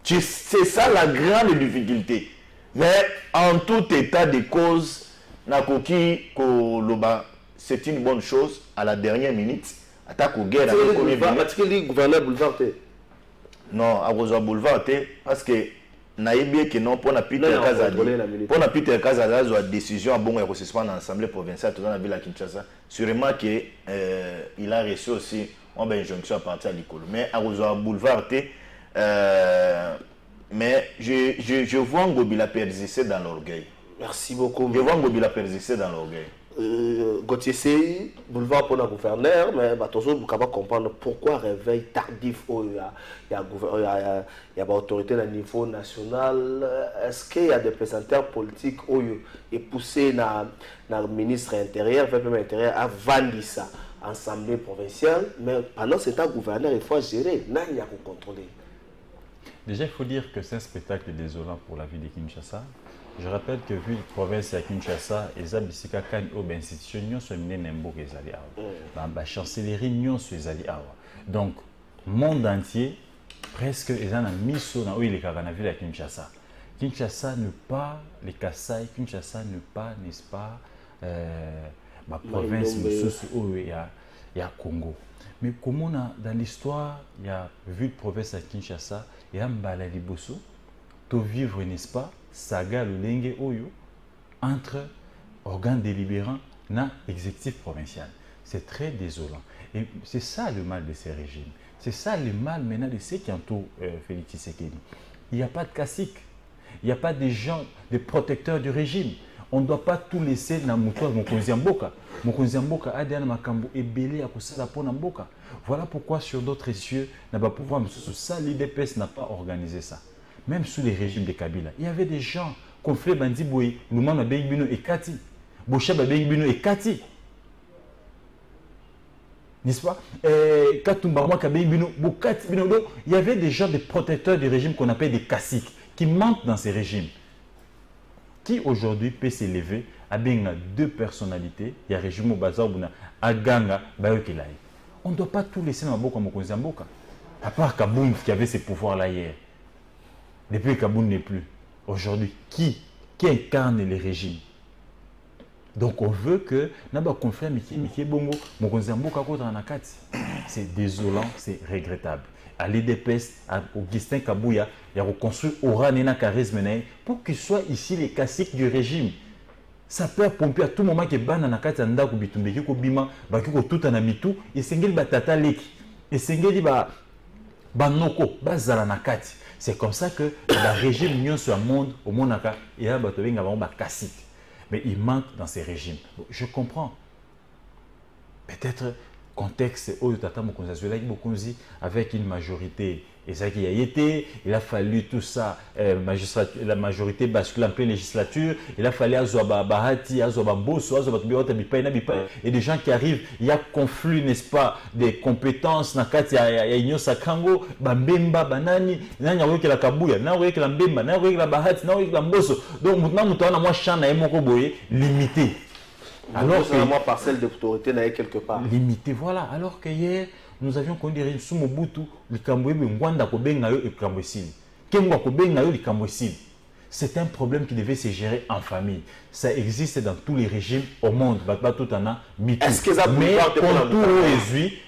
C'est ça la grande difficulté. Mais en tout état de cause, c'est une bonne chose à la dernière minute. Attaque au guerre. Parce que le gouverneur boulevard. Non, à Rosa Boulevard, parce que naïbie que non pour Peter Kazadi pour Peter Kazadi a décision à bon et suspendre l'Assemblée provinciale dans la ville de Kinshasa sûrement que il a reçu aussi une injonction à partir de l'école mais à Rosa Boulevard mais je vois Ngobila persister dans l'orgueil. Merci beaucoup. Je vois Ngobila persister dans l'orgueil. Gauthier Sey, boulevard pour le gouverneur, mais toujours vous pouvez comprendre pourquoi réveil tardif il y a autorité au niveau national. Est-ce qu'il y a des représentants politiques qui poussé dans le ministre intérieur, le même intérieur, à vendre ça, assemblée provinciale, mais pendant ce temps, gouverneur, il faut gérer, il y a pour contrôler. Déjà, il faut dire que c'est un spectacle désolant pour la ville de Kinshasa. Je rappelle que vu la province de Kinshasa, les abisika kan ou institution nyons sont menés n'importe quels alliés. La chancellerie nyons sont les alliés. Donc, monde entier presque ils ont mis sur dans où il est la ville de Kinshasa. Kinshasa ne pas les Kassai, Kinshasa ne pas n'est-ce pas la province où il y a Congo. Mais comme on a dans l'histoire, il y a vu la province de Kinshasa, il y a Mbala Liboso, to vivre n'est-ce pas saga lolenge oyo entre organes délibérants et exécutif provincial. C'est très désolant. Et c'est ça le mal de ces régimes. C'est ça le mal maintenant de ceux qui entourent Félix Tshisekedi. Il n'y a pas de caciques. Il n'y a pas de gens, des protecteurs du régime. On ne doit pas tout laisser dans Mokonzi Mboka. Mokonzi Mboka a dit makambo et belé à kusala pour Mboka. Voilà pourquoi sur d'autres cieux, n'a pas pouvoir ça l'IDPS n'a pas organisé ça. Même sous les régimes de Kabila, il y avait des gens comme Fré Bandi Boye, Loumana Beibino et Kati, Bochaba Beibino et Kati. N'est-ce pas? Katumbarma Kabeibino, Bokati Bino. Il y avait des gens, des protecteurs du régime qu'on appelle des caciques, qui manquent dans ces régimes. Qui aujourd'hui peut s'élever à bien deux personnalités, il y a le régime au Bazar, Aganga, Bayokelai. On ne doit pas tout laisser dans la boca Mokonzi Mboka. À part Kaboum qui avait ces pouvoirs-là hier. Depuis que Kaboum n'est plus, aujourd'hui, qui incarne les régimes? Donc on veut que Naba confrère Mikie Bongo, Mokonzi Mboka contre Anakati. C'est désolant, c'est regrettable. À l'IDPS, à Augustin Kabouya, il a reconstruit Oranena Charisme pour qu'ils soient ici les caciques du régime. Ça peut pomper à tout moment que Ban Anakati Anda Kubitumbe, Kobima, Bakiko tout en amitou, et Sengel Batata Leki. Et Sengel dit banoko bazala na kati. C'est comme ça que le régime union sur le monde au monaka il y a cacique. Mais il manque dans ces régimes. Je comprends. Peut-être contexte avec une majorité. Et ça qui a été, il a fallu tout ça, la majorité bascule en pleine législature, il a fallu Azoba Bahati, Azoba Mbosso, Azoba et des gens qui arrivent, il y a conflit, n'est-ce pas, des compétences, il y a Igno Sakango, Bambemba, Banani, Nani la Kabouya, Nani la Mbemba, Nani la Bahati, Nani la Mbosso. Donc maintenant, nous avons un champ limité. Alors que moi parcelle d'autorité n'est quelque part. Limité, voilà. Alors que hier, nous avions connu des sous Mobutu, le Camboué, Mwanda Kobengayo et Cambouessine. Kemwa Kobengayo et Cambouessine. C'est un problème qui devait se gérer en famille. Ça existe dans tous les régimes au monde. Est-ce que ça mais contour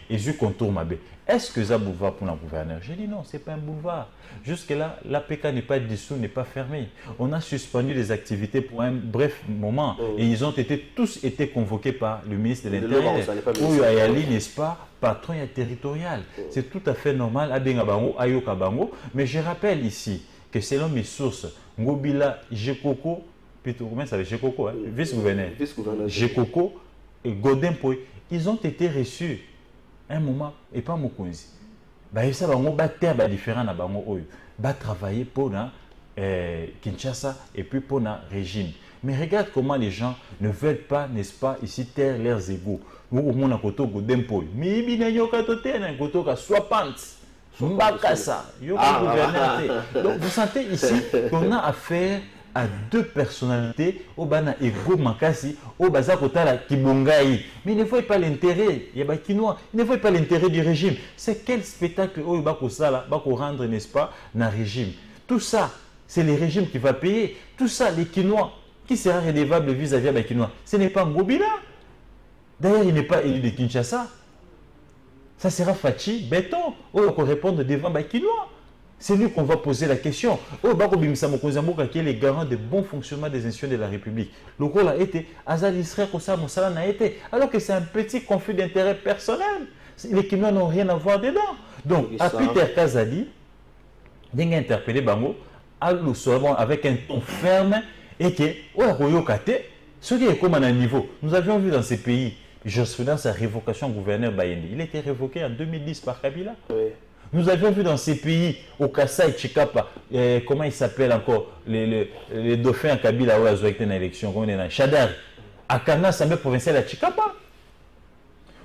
et contour Mabé. Est-ce que ça boulevard pour un gouverneur? J'ai dit non, ce n'est pas un boulevard. Jusque-là, l'APK n'est pas dissous, n'est pas fermé. On a suspendu les activités pour un bref moment et ils ont tous été convoqués par le ministre de l'Intérieur. Où Ayali, n'est-ce pas, patron territorial. C'est tout à fait normal. Mais je rappelle ici que selon mes sources, Ngobila, Jekoko, comment ça s'appelle Jekoko, vice-gouverneur, Jekoko et Godin Poy, ils ont été reçus un moment et pas Mokonzi. Ils sont différents ils travailler pour Kinshasa et puis pour le régime. Mais regarde comment les gens ne veulent pas, n'est-ce pas, ici taire leurs égaux. Nous avons un côté Godin Poy. Mais il y a un côté Swapant. Donc vous sentez ici qu'on a affaire à deux personnalités au bana ego makasi au baza kotala kibongai, mais il ne faut pas l'intérêt il ne faut pas l'intérêt du régime. C'est quel spectacle au bako sala bako rendre, n'est-ce pas, na régime. Tout ça c'est le régime qui va payer. Tout ça les Kinois qui sera redevable vis-à-vis des Kinois. Ce n'est pas Ngobila. D'ailleurs il n'est pas élu de Kinshasa. Ça sera Fachi Béton ou on va répondre devant Bakinois. C'est lui qu'on va poser la question. Qui est le garant de bon fonctionnement des institutions de la République. Le rôle a été, alors que c'est un petit conflit d'intérêt personnel. Les Kinois n'ont rien à voir dedans. Donc, à Peter Kazali, il a interpellé Bango avec un ton ferme et que, ce qui est comme à un niveau, nous avions vu dans ces pays, jurisprudence sa révocation gouverneur Bayende. Il a été révoqué en 2010 par Kabila. Oui. Nous avions vu dans ces pays, au Kassai, Chikapa, comment il s'appelle encore, les dauphins à Kabila, où ils ont été dans l'élection, comment on est Chadar, à Kana, l'Assemblée provinciale à Chikapa.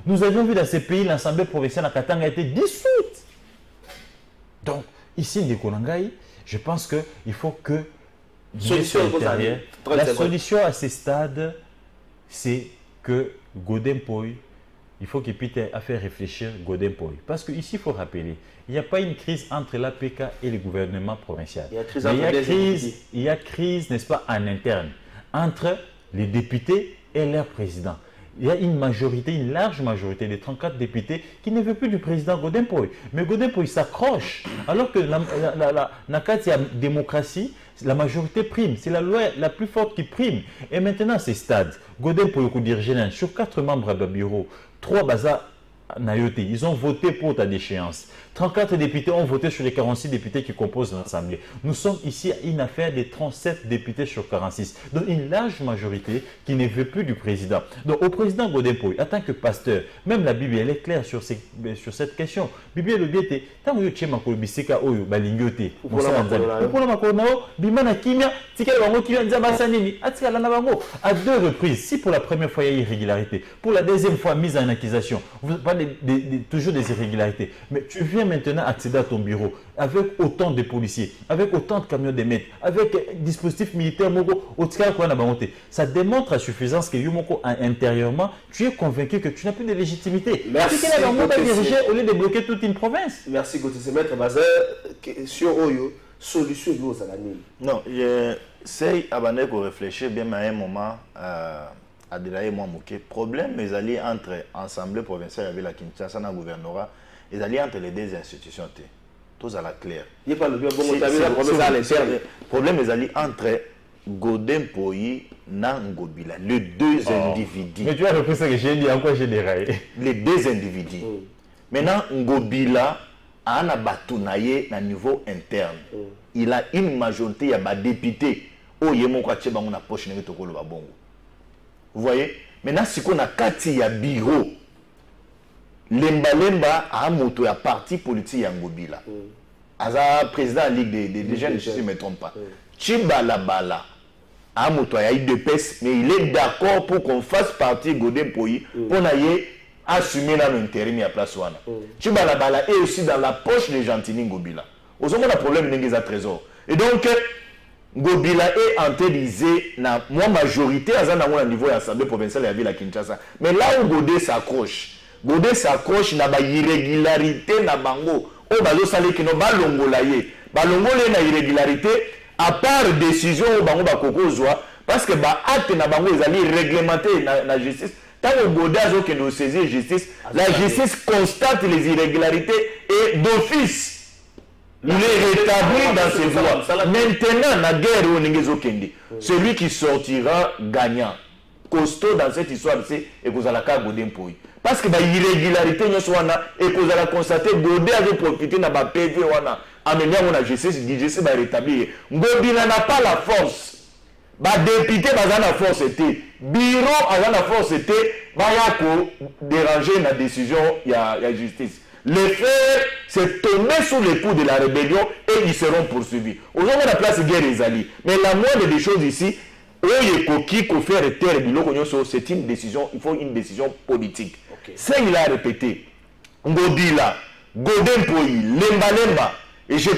Nous avions vu dans ces pays, l'Assemblée provinciale à Katanga a été dissoute. Donc, ici, Ndekonangaï, je pense qu'il faut que... La solution à ce stade, c'est que Godin Poy, il faut qu'il puisse faire réfléchir Godin Poy. Parce qu'ici, il faut rappeler, il n'y a pas une crise entre l'APK et le gouvernement provincial. Il y a crise, n'est-ce pas, en interne, entre les députés et leur président. Il y a une majorité, une large majorité de 34 députés qui ne veut plus du président Godin Poy. Mais Godin Poy s'accroche. Alors que la démocratie, la majorité prime. C'est la loi la plus forte qui prime. Et maintenant, ces stades, Godin Poy dirige sur 4 membres de bureau, 3 bazar Nayoté, ils ont voté pour ta déchéance. 34 députés ont voté sur les 46 députés qui composent l'Assemblée. Nous sommes ici à une affaire de 37 députés sur 46. Donc une large majorité qui ne veut plus du président. Donc au président Godin Poy, en tant que pasteur, même la Bible elle est claire sur cette question. Bible le biété, tant que tu es makolo bisika oyo balingyote. À 2 reprises, si pour la première fois il y a irrégularité, pour la deuxième fois mise en accusation, vous parlez toujours des irrégularités, mais tu viens maintenant accéder à ton bureau avec autant de policiers, avec autant de camions de maîtres, avec dispositifs militaires, ça démontre à suffisance que intérieurement, tu es convaincu que tu n'as plus de légitimité. Merci. Diriger au lieu de bloquer toute une province. Merci Gauthier. Maître Bazin, sur Oyo, solution de l'eau à la mine. Non, j'essaie de réfléchir bien à un moment. Adelaï moi moqué problème mais alliés entre Assemblée provinciale avec la Kinshasa na gouvernorat et alliés entre les deux institutions tous à la claire. Il pas le bien bon problème mais alliés entre Godin Poy na Ngobila, les deux individus. Mais tu as repris ça que j'ai dit encore général. Les deux individus. Maintenant Ngobila ana batunaye na niveau interne. Il a une majorité ya ba député o yemo kwa tche bango na poche nenge tokolo ba bongo. Vous voyez? Maintenant si qu'on a kati ya bureau lemba a moto ya parti politique ya Ngobila. Aza président de la Ligue des jeunes, si je ne me trompe pas. Chibala Bala a moto ya IDPS, mais il est d'accord pour qu'on fasse partie Godin Poyi pour assumer l'intérêt à place wana. Chibala Bala est aussi dans la poche de Gentini Ngobila. Aux hommes, on a problème de trésor. Et donc, Ngobila est entérisé na moi majorité à un niveau de l'Assemblée provinciale de la ville à Kinshasa. Mais là où Godé s'accroche na ba irrégularité na bango. O bazo sali kino balongola ye. Balongola na irrégularité à part décision au bango ba kokozwa parce que ba acte na bango ezali réglementé na justice. Tant que Godé azo keno saisir justice, la justice constate les irrégularités et d'office il est rétabli dans ses voies. Maintenant, la guerre au Ningezo Kende, celui qui sortira gagnant, costaud dans cette histoire, c'est Ekozalaka Godin Poyi. Parce que l'irrégularité, et qu'on a constaté, Godé avait profité de la PV, amené à la justice, la justice va rétablir. Ngobila n'a pas la force. Député, la force était. Bureau, la force était. Déranger la décision, il y a justice. Les faits se tomber sous les coups de la rébellion et ils seront poursuivis. Aujourd'hui, la place guerre est allée. Mais la moindre des choses ici, c'est une décision, il faut une décision politique. Okay. Ça, il a répété. Ngobila, Godin Poyi, Lemba, et je ne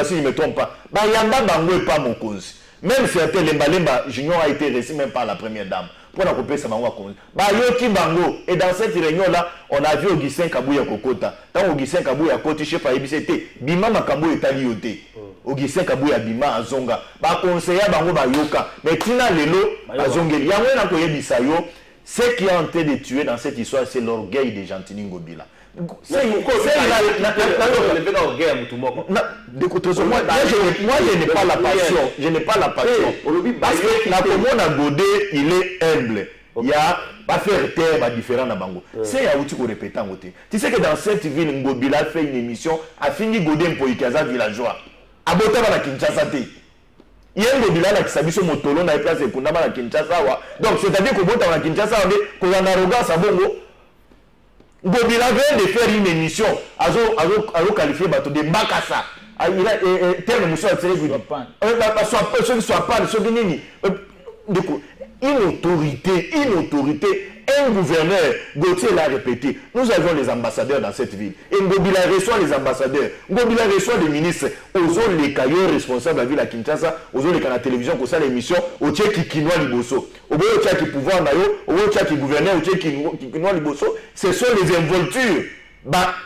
si je ne me trompe pas, Bayamba Bango n'est pas mon cause. Même certains Lemba, Junior a été reçu même par la première dame. Pour la couper, ça m'a cause. Bayoki Bango, et dans cette réunion-là, on a vu Augustin Kabouya Kokota. Tant Augustin Kabouya Koti, chef à IBCT, Bima Makambo est alioté. Augustin Kabouya Bima Azonga. Ba conseiller Bango Bayoka. Mais Tina Lelo, Azongeli. Yamwe Nakoye Bisayo, ce qui est en train de tuer dans cette histoire, c'est l'orgueil de Gentini Ngobila. Moi, je n'ai pas la passion. Je n'ai pas la passion. Parce que la commune à Godé, il est humble. Il y a pas faire terre différent à Bango. C'est à où tu peux répéter en côté. Tu sais que dans cette ville, Ngobila fait une émission, a fini Godé pour Ikaza villageois. À Botama la Kinshasa. Il y a un Ngobila qui s'habille sur Motolo dans les places de Kundama la Kinshasa. Donc c'est-à-dire que Botama la Kinshasa, qu'on a une arrogance à Bongo. Ngobila vient de faire une émission, azo qualifié de Bakassa. Il a terme monsieur ceux qui soient pas, ceux qui nini. Une autorité, un gouverneur, Gauthier l'a répété. Nous avons les ambassadeurs dans cette ville. Et Ngobila reçoit les ambassadeurs. Ngobila reçoit les ministres. Aux autres, les cahiers responsables de la ville à Kinshasa, aux autres, les à la télévision, pour ça l'émission, au Tchèque qui Kinoa Liboso. Au Tchèque qui pouvoir nayo, au Tchèque qui gouverneur, au Tchèque qui Kinoa Liboso. Ce sont les involtures.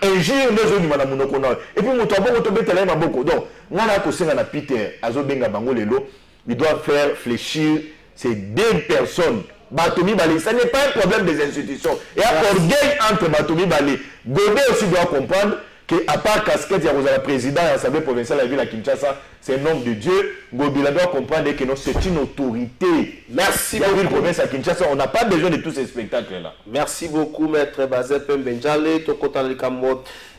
Injure les autres, madame Mounokona. Et puis, mon tabou, on te beaucoup. Donc, on a conseillé à Peter, à Zobenga Bango Lelo, il doit faire fléchir ces deux personnes. Batoumi Balé, ça n'est pas un problème des institutions. Et un orgueil entre Batoumi Balé. Godé aussi doit comprendre qu'à part casquette, il y a le président de l'Assemblée provinciale de la ville à Kinshasa, c'est un homme de Dieu. Ngobila doit comprendre que c'est une autorité. Merci beaucoup. La ville provinciale à Kinshasa, on n'a pas besoin de tous ces spectacles-là. Merci beaucoup, maître Bazet Pembenjale.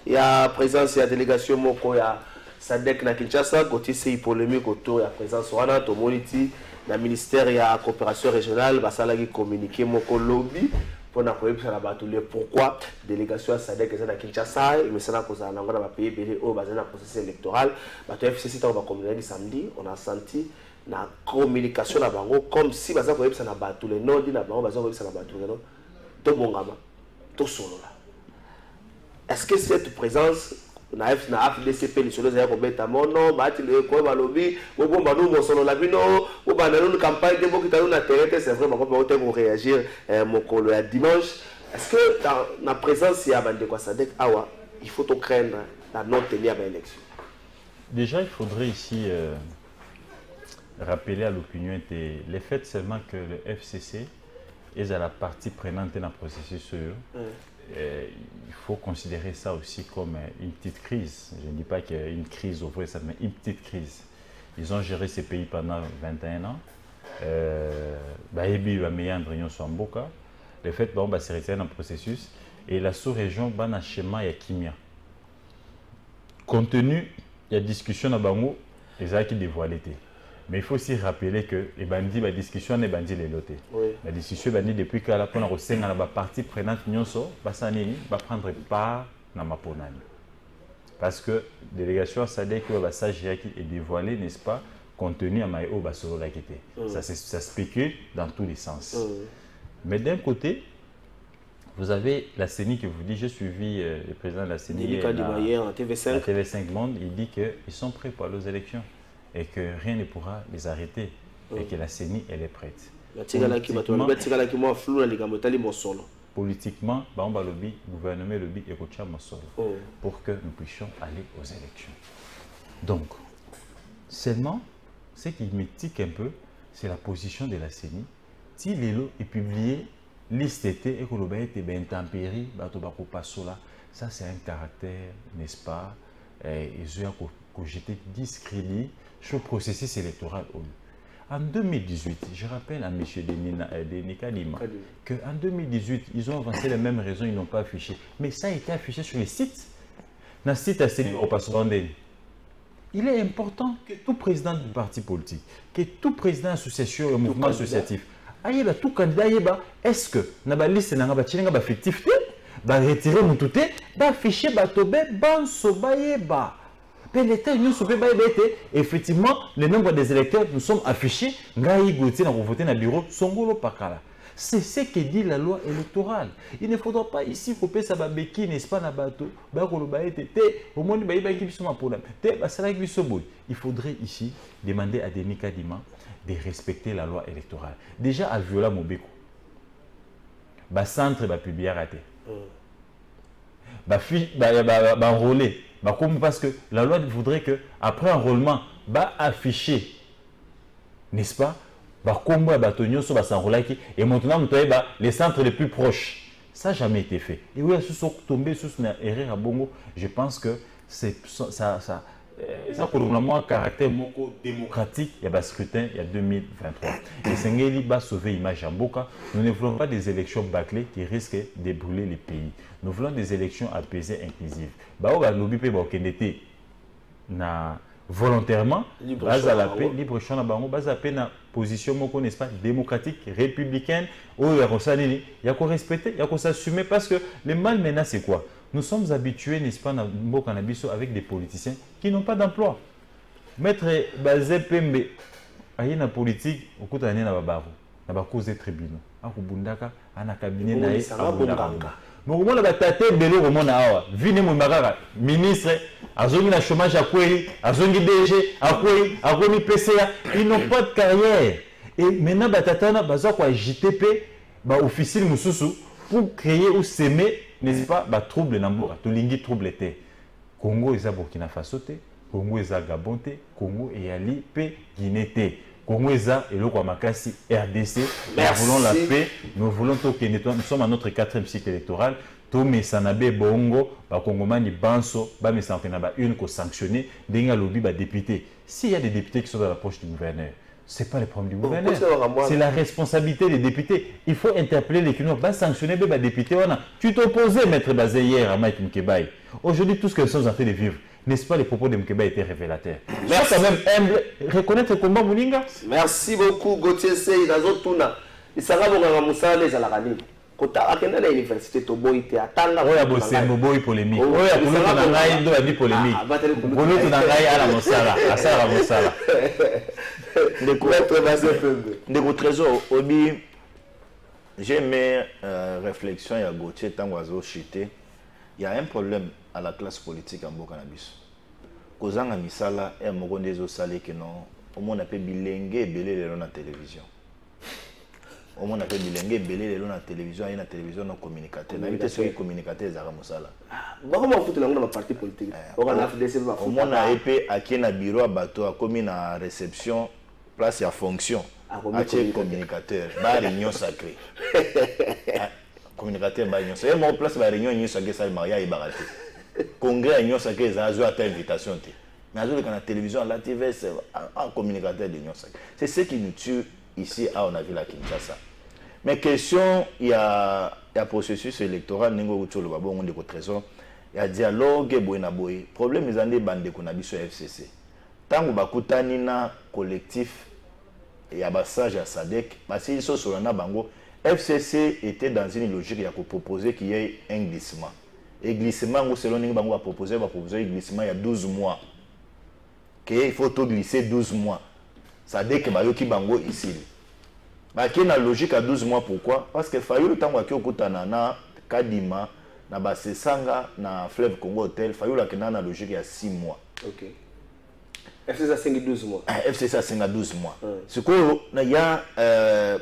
Il y a présence, il y a délégation, il y a Sadek na Kinshasa, côté c'est polémique autour de la présence de Tomoniti. Le ministère de la coopération régionale va communiquer mon lobby pour la pourquoi la délégation à SADC est à Kinshasa mais c'est là qu'on a payé au processus électoral. Le FCC va communiquer samedi, on a senti la communication à Bango comme si les noms de Bango est-ce que cette présence na FDCP les choses à commettre mono bati le ko balobi bo bano mo solo la bino bo banano campagne de bokita na terre c'est vraiment comme on réagir mokolo ya dimanche. Est-ce que dans la présence il y a bande quoi Sadek awa il faut craindre la non tenue à l'élection? Déjà il faudrait ici rappeler à l'opinion le fait seulement que le FCC est à la partie prenante dans le processus. Il faut considérer ça aussi comme une petite crise. Je ne dis pas qu'il y a une crise au vrai, mais une petite crise. Ils ont géré ces pays pendant 21 ans. Le fait c'est resté dans le processus. Et la sous-région, il y a Kimia. compte tenu il y a discussion à bango les gens qui dévoilent. Mais il faut aussi rappeler que les bandits, la discussion est bandit les lotés. La discussion est bandit depuis que la partie prenante va prendre part dans ma ponane. Parce que la délégation SADC est dévoilée, n'est-ce pas, compte tenu à Maïo Basolo Lakete. Ça spécule dans tous les sens. Mais d'un côté, vous avez la CENI que vous dites, j'ai suivi le président de la CENI la TV5. TV5 Monde, il dit qu'ils sont prêts pour aller aux élections et que rien ne pourra les arrêter et que la CENI, elle est prête. Politiquement, le gouvernement lobby et pour que nous puissions aller aux élections. Donc, seulement, ce qui me tique un peu, c'est la position de la CENI. Si l'élo est publié, liste était et que le bail était bien tempéré, ça c'est un caractère, n'est-ce pas, ils ont cogité discrédit sur le processus électoral. En 2018, je rappelle à M. Denika Lima qu'en 2018, ils ont avancé les mêmes raisons, ils n'ont pas affiché. Mais ça a été affiché sur les sites. Dans le site à CENI, au Passebandé. Il est important que tout président du parti politique, que tout président d'association et mouvement associatif, tout candidat, est-ce que dans la liste de fictif, va retirer mon touté, va afficher Batobe, Bansobayeba. Effectivement, le nombre des électeurs nous sommes affichés. C'est ce que dit la loi électorale. Il ne faudra pas ici couper sa babeki, n'est-ce pas, il faudrait ici demander à Denis Kadima de respecter la loi électorale. Déjà à Viola Mobeko, centre va publier raté. Enrôler. Parce que la loi voudrait que après enrôlement, afficher, n'est-ce pas, et maintenant les centres les plus proches. Ça n'a jamais été fait. Et oui, tombé sous une erreur à Bongo, je pense que ça pour un caractère démocratique, il y a un scrutin il y a 2023. Et Sengeli va sauver l'image en Boka. Nous ne voulons pas des élections bâclées qui risquent de brûler les pays. Nous voulons des élections apaisées, inclusives. Volontairement, libre champ na position n'est-ce pas démocratique, républicaine, où il y a qu'on respecter, il y a qu'on s'assumer parce que le mal maintenant c'est quoi? Nous sommes habitués, n'est-ce pas, avec des politiciens qui n'ont pas d'emploi. Maître Bazé Pembe, il y a une politique, au côté de la barre, il y a cause des tribunaux. Il y a un cabinet, il y a ministre, azongi na chômage à Koué, azongi DG, à Koué, azongi PCA, ils n'ont pas de carrière. Et maintenant, batatana, baza quoi JTP, officiel mususu, pour créer ou s'aimer, n'est-ce pas, trouble n'ambo, tolingi trouble té. Congo est à Burkina Faso té, Congo est à Gabon té, Congo est à l'IP Guinée té. Congo est à Makassi RDC. Nous voulons la paix, nous voulons que nous sommes à notre 4e cycle électoral. Tomé Sanabe Bongo, Kongomani Banso, une qui sanctionné, Denga Lobby, député. S'il y a des députés qui sont dans la poche du gouverneur, ce n'est pas le problème du gouverneur. C'est la responsabilité des députés. Il faut interpeller les clients, sanctionner les députés. Tu t'opposais, maître Bazé, hier à Mike Mkebaï. Aujourd'hui, tout ce que nous sommes en train de vivre, n'est-ce pas, les propos de Mkebaï étaient révélateurs. Merci. Quand même humble, reconnaître le combat Mouninga. Merci beaucoup, Gauthier Sey, Nazotuna. Il sera bon à Moussa, les Alarani. Quand tu as à l'université, tu as été à Tanga. Oui, c'est un boy polémique. Oui, tu as été à la polémique. Tu as été à la Moussala. À ça, la Moussala. Le trésor, j'ai mes réflexions à Gauthier Tangoazo Chité. Il y a un problème à la classe politique en Bokanabis. Kozanga Misala et Mogondezo Salé qui non, au moins on appelle bilingue et belé dans la télévision. Au moins on appelle bilingue belé dans la télévision et la télévision non communicateur. N'habite sur les communicateurs Zara Moussala. Comment foutre dans le parti politique? Au moins on a épée à qui na bureau à bateau à commune à réception place à fonction. À communicateur, bah réunion sacrée. Communicateur bah réunion. C'est mon place bah réunion sacrée ça le mariage est baraté. Congrès réunion sacrée ça a joué à ta invitation. Mais à la télévision, la TV, c'est un communicateur de l'Union sacrée. C'est ce qui nous tue ici, on a vu la Kinshasa. Mais question, il y a processus électoral, il ya dialogue boye na boye problème ezande bande ko na biso ya FCC tango bakutani na collectif ya basage ya SADC basi so sur na bango FCC était dans une logique ya ko proposer qu'il y ait un glissement et glissement ngo selon ningi bango ba proposer un glissement il y a 12 mois que il faut tout glisser 12 mois SADC bayoki bango ici ba ki na logique à 12 mois pourquoi parce que Fayulu tango aki okutana na Kadima na basesanga na Fleuve Congo Hotel Fayulu akena na logique ya 6 mois. OK. FCC a 12 mois. FCC a 12 mois. Sikoyo na ya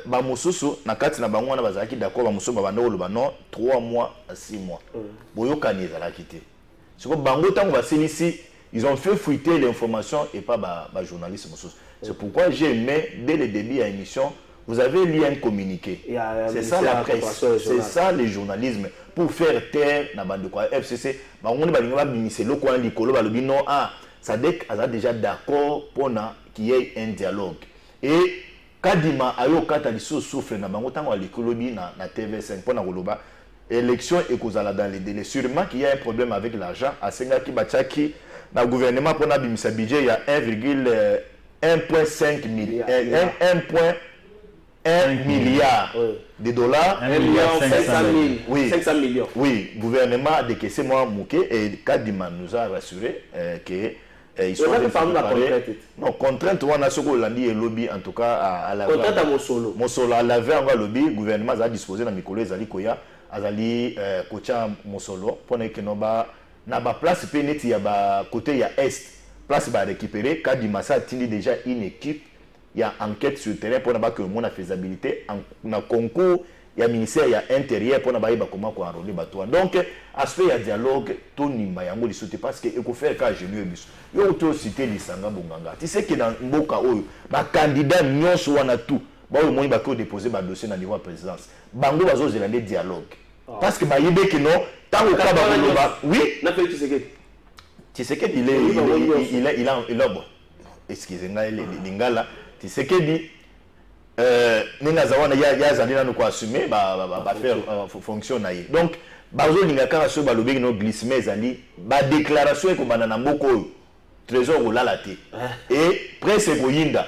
ba mususu na kati na bango na bazaki d'accord ba mususu ba bandolo ba non 3 mois à 6 mois. Boyokani ezalaki te. Sikoyo bango tango basilisi ils ont fait fuiter l'information et pas ba journaliste mususu. C'est pourquoi j'ai aimé dès le début de l'émission vous avez lu un communiqué. C'est ça la presse. C'est ça le journalisme. Pour faire taire na bande quoi FCC, ba ngoni ba linga ba bimise loko na likolo ba lobi non ah SADC a déjà d'accord pour qu'il y ait un dialogue. Et Kadima ayo kata liso souffle na bango tango likolo bi na TV5 pour na koloba élection et kozala dans les délais. Sûrement qu'il y a un problème avec l'argent à senga ki bachaki na gouvernement pour na bimisa budget il y a 1,5 milliard 1 milliard de dollars. 1 milliard 500 000. Oui. 500 millions. Oui, le gouvernement a décaissé moi Mouké et Kadima nous a rassuré que ils sont non, contrainte on a ce qu'on a dit et lobby en tout cas à la contrainte à Mosolo. Mosolo à la veille on va lobby le gouvernement a disposé dans Mikolo Ezali Koya Azali Kocha Mosolo pour que no ba na ba place peneti ya ba côté ya est place ba récupérer Kadima ça tindi déjà une équipe. Il y a enquête sur le terrain pour que le monde a faisabilité en concours il y a ministère il y a intérieur pour comment quoi enrôler bateau donc aspect il y a dialogue tout nimba yango lisute parce que il faut faire quand je lui biso yo to citer lisanga bonganga tu sais que dans mboka oyo ba candidat nyonso wana tout ba au moins ba ko déposer ba dossier na niveau présidence bango bazo zelande dialogue parce que ba yebe que non tant au cas ba oui na fait tu sais que il a bon excusez-moi lingala tu sais que dit ninga zawana ya zalina no ko assumer ba faire fonction na ye donc bazo linga kaka so balobi no glissement ezali ba déclaration ko bana na mboko trésor ko lala te et presse ko yinda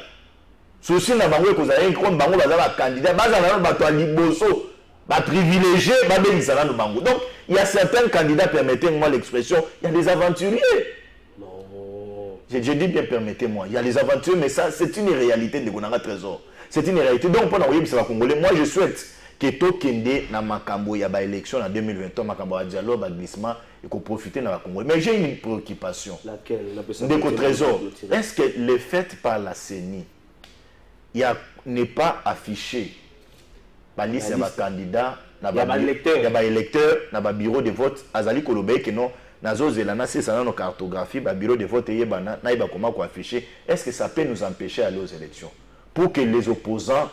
souci na bango ko zali ko bango bazala candidat bazala na bato liboso ba privilégié ba benisa na bango donc il y a certains candidats permettez-moi l'expression il y a des aventuriers. Je dis bien, permettez-moi. Il y a les aventures, mais ça, c'est une réalité de Gonanga Trésor. C'est une réalité. Donc, pendant que Congolais, moi, je souhaite que Tokende na Makambo, il y a une élection en 2020, Makambo a dialogue, un glissement, et qu'on profite dans la Congolais. Mais j'ai une préoccupation. Laquelle? De Trésor. Est-ce que le fait par la CENI, il n'est pas affiché par la liste des candidats, il y a des électeurs, il y a bureau de vote, Azali Kolobe, que non. Nazo zelana c'est ça nos cartographie ba bureau de vote yebana na iba comment quoi afficher est-ce que ça peut nous empêcher d'aller aux élections pour que les opposants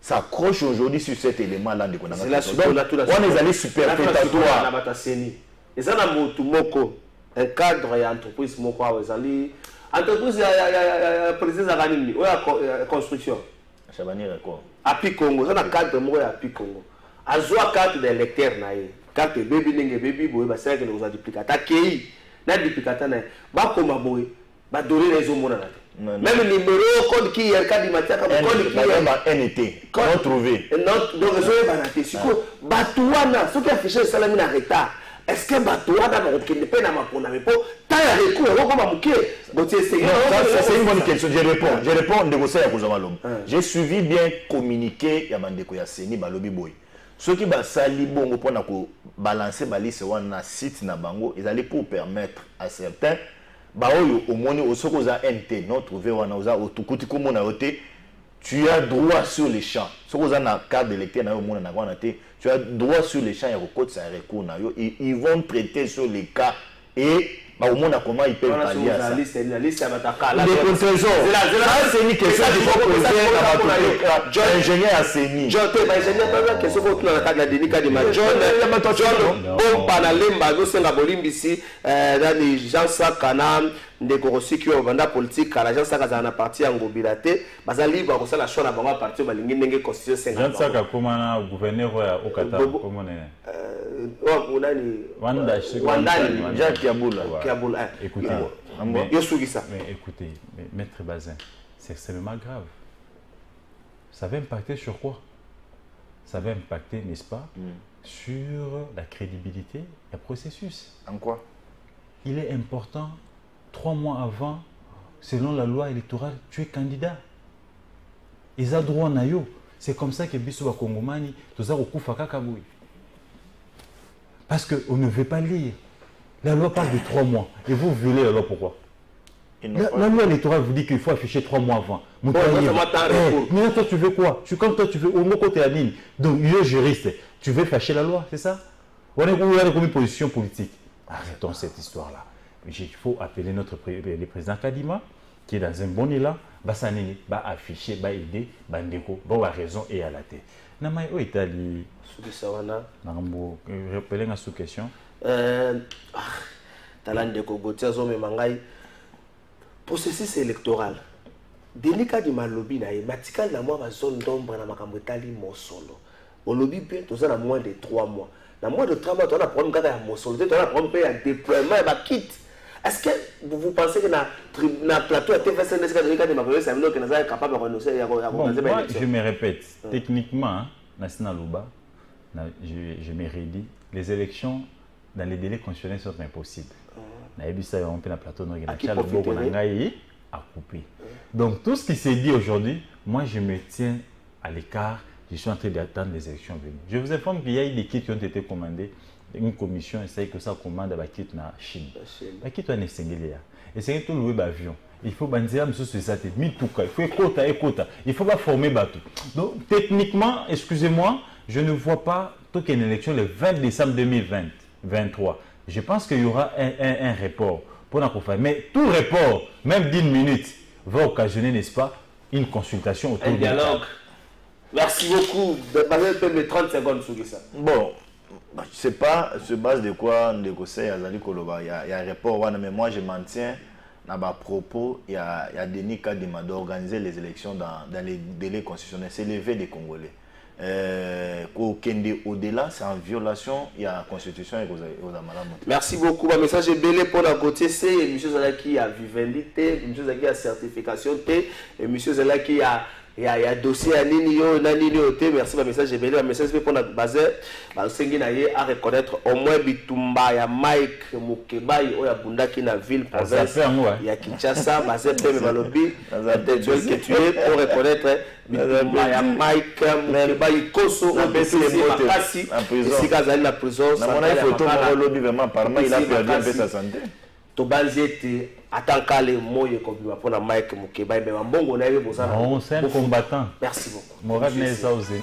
s'accrochent aujourd'hui sur cet élément là de Konanga on est allé superfétatoire na bataseni ezana motu moko un cadre ya entreprise moko azali entreprise ya président Zaganini ou ya construction Chabani record api Congo ezana cadre moko ya api Congo azwa carte d'électeur na ye carte baby nenge baby boy ba c'est que nous a duplicata kei na duplicata na ba koma boy ba donner les hommes na même numéro code qui est carte matiaka code qui est NT comment trouver non donc je ba na tesiko ba tuana ce qui affiché salami na retard est-ce que ba tuana ba okende pe na mapona mais po ta ya recours ko ba muke botie c'est une bonne question je réponds négocier ya kozama lom j'ai suivi bien communiquer ya bandeko ya CENI ba lobi boy ceux qui basali bongo pour balancer balise wana site na bango ils allaient pour permettre à certains baoyo au moins au sokoza NT non trouver wana oza otukuti ko mona yote tu as droit sur les champs sokoza na carte d'électeur na yo mona na wana te tu as droit sur les champs ya recours sa recours na yo ils vont traiter sur les cas et au moins comment ils peuvent pallier à ça. La liste à Bataka. C'est une question qu'il faut poser à notre ingénieur à CENI. John, ingénieur, question faut tout dans la cadre de la délicat de ma John, bon panalemba, nous sommes à Bolimbisi, dans les gens Sakana, ndeko Rosiki oyo banda politique à l'agence ça na parti ya ngobilate baza libre ko sala choix na bango parti balingi ndenge constitution 50 Jean Saka komana gouverneur ya Okata komone unani Wandani Jacques Kiabula. Écoutez, mais écoutez, maître Bazin, c'est extrêmement grave. Ça va impacter sur quoi? Ça va impacter, n'est-ce pas, sur la crédibilité du processus. En quoi? Il est important, 3 mois avant, selon la loi électorale, tu es candidat. Ils ont droit à yo. C'est comme ça que Bissou Kongomani, tout ça, parce qu'on ne veut pas lire. La loi parle de 3 mois. Et vous violez la loi, pourquoi? La loi électorale vous dit qu'il faut afficher 3 mois avant. Mais toi, tu veux quoi? Quand toi, tu veux au moins côté à ligne. Donc, il est juriste. Tu veux fâcher la loi, c'est ça? On est comme une position politique. Arrêtons cette histoire-là. Il faut appeler le président Kadima, qui est dans un bon élan, va s'anéler, va afficher, va aider, va ndeko, va avoir raison et à la tête. Namai o Italie. Nambo, rappelez la sous-question. Talandeko Gotia Zome Mangai. Processus électoral. Denika di malobi na matikal na moi zone d'ombre na makambo tali mosolo. Au lobby pe toza na moins de 3 mois. Dans moins de 3 mois, on a un problème de mosolo, on a un problème de déploiement et de kit. Est-ce que vous pensez que na plateau à TVC Denika di malobi c'est un que nous sommes capables de renoncer à moi, je me répète, techniquement, National Luba, je me redis, les élections dans les délais constitutionnels sont impossibles. Donc tout ce qui s'est dit aujourd'hui, moi je me tiens à l'écart, je suis en train d'attendre les élections venues. Je vous informe qu'il y a eu des kits qui ont été commandés, une commission essaye que ça commande à kit na Chine. La kit est singulière. Et c'est tout louer l'avion. Il faut bandier monsieur sur sa tête, il faut quota, il faut pas former bateau. Donc techniquement, excusez-moi, je ne vois pas tout qu'il y ait une élection le 20 décembre 2023. Je pense qu'il y aura un report pour la conférence. Mais tout report, même d'1 minute, va occasionner, n'est-ce pas, une consultation autour du dialogue. Merci beaucoup. De 30 secondes sur ça. Bon, je ne sais pas, sur base de quoi on négocier Azali Koloba. Il y a un report, mais moi je maintiens à propos, il y a Denis Kadima d'organiser les élections dans les délais constitutionnels. C'est l'éveil des Congolais. Au-delà, c'est en violation, il y a la constitution et aux amalams. Merci beaucoup. Un message belé pour la côté, c'est M. Zalaki a vivendité, M. Zalaki a certification T, et M. Zalaki a dossier à Ninio, Nanino T. Merci, un message belé, un message pour la base, à reconnaître au moins Bitumba, il y a Mike Mukebai, il y a Bundaki na ville, province, il y a Kinshasa, Bazé Peme Balobi, que tu es pour reconnaître. Mike Mukebai Koso, on peut se Makasi, ici Kazali la prison. Il faut tout le lobby vraiment par il a perdu un peu sa santé. Tobanzete atankale moye kobima pona Mike Mukebai mais mbongo na yebo ça. C'est un combattant. Merci beaucoup. Morad Neza Ozé.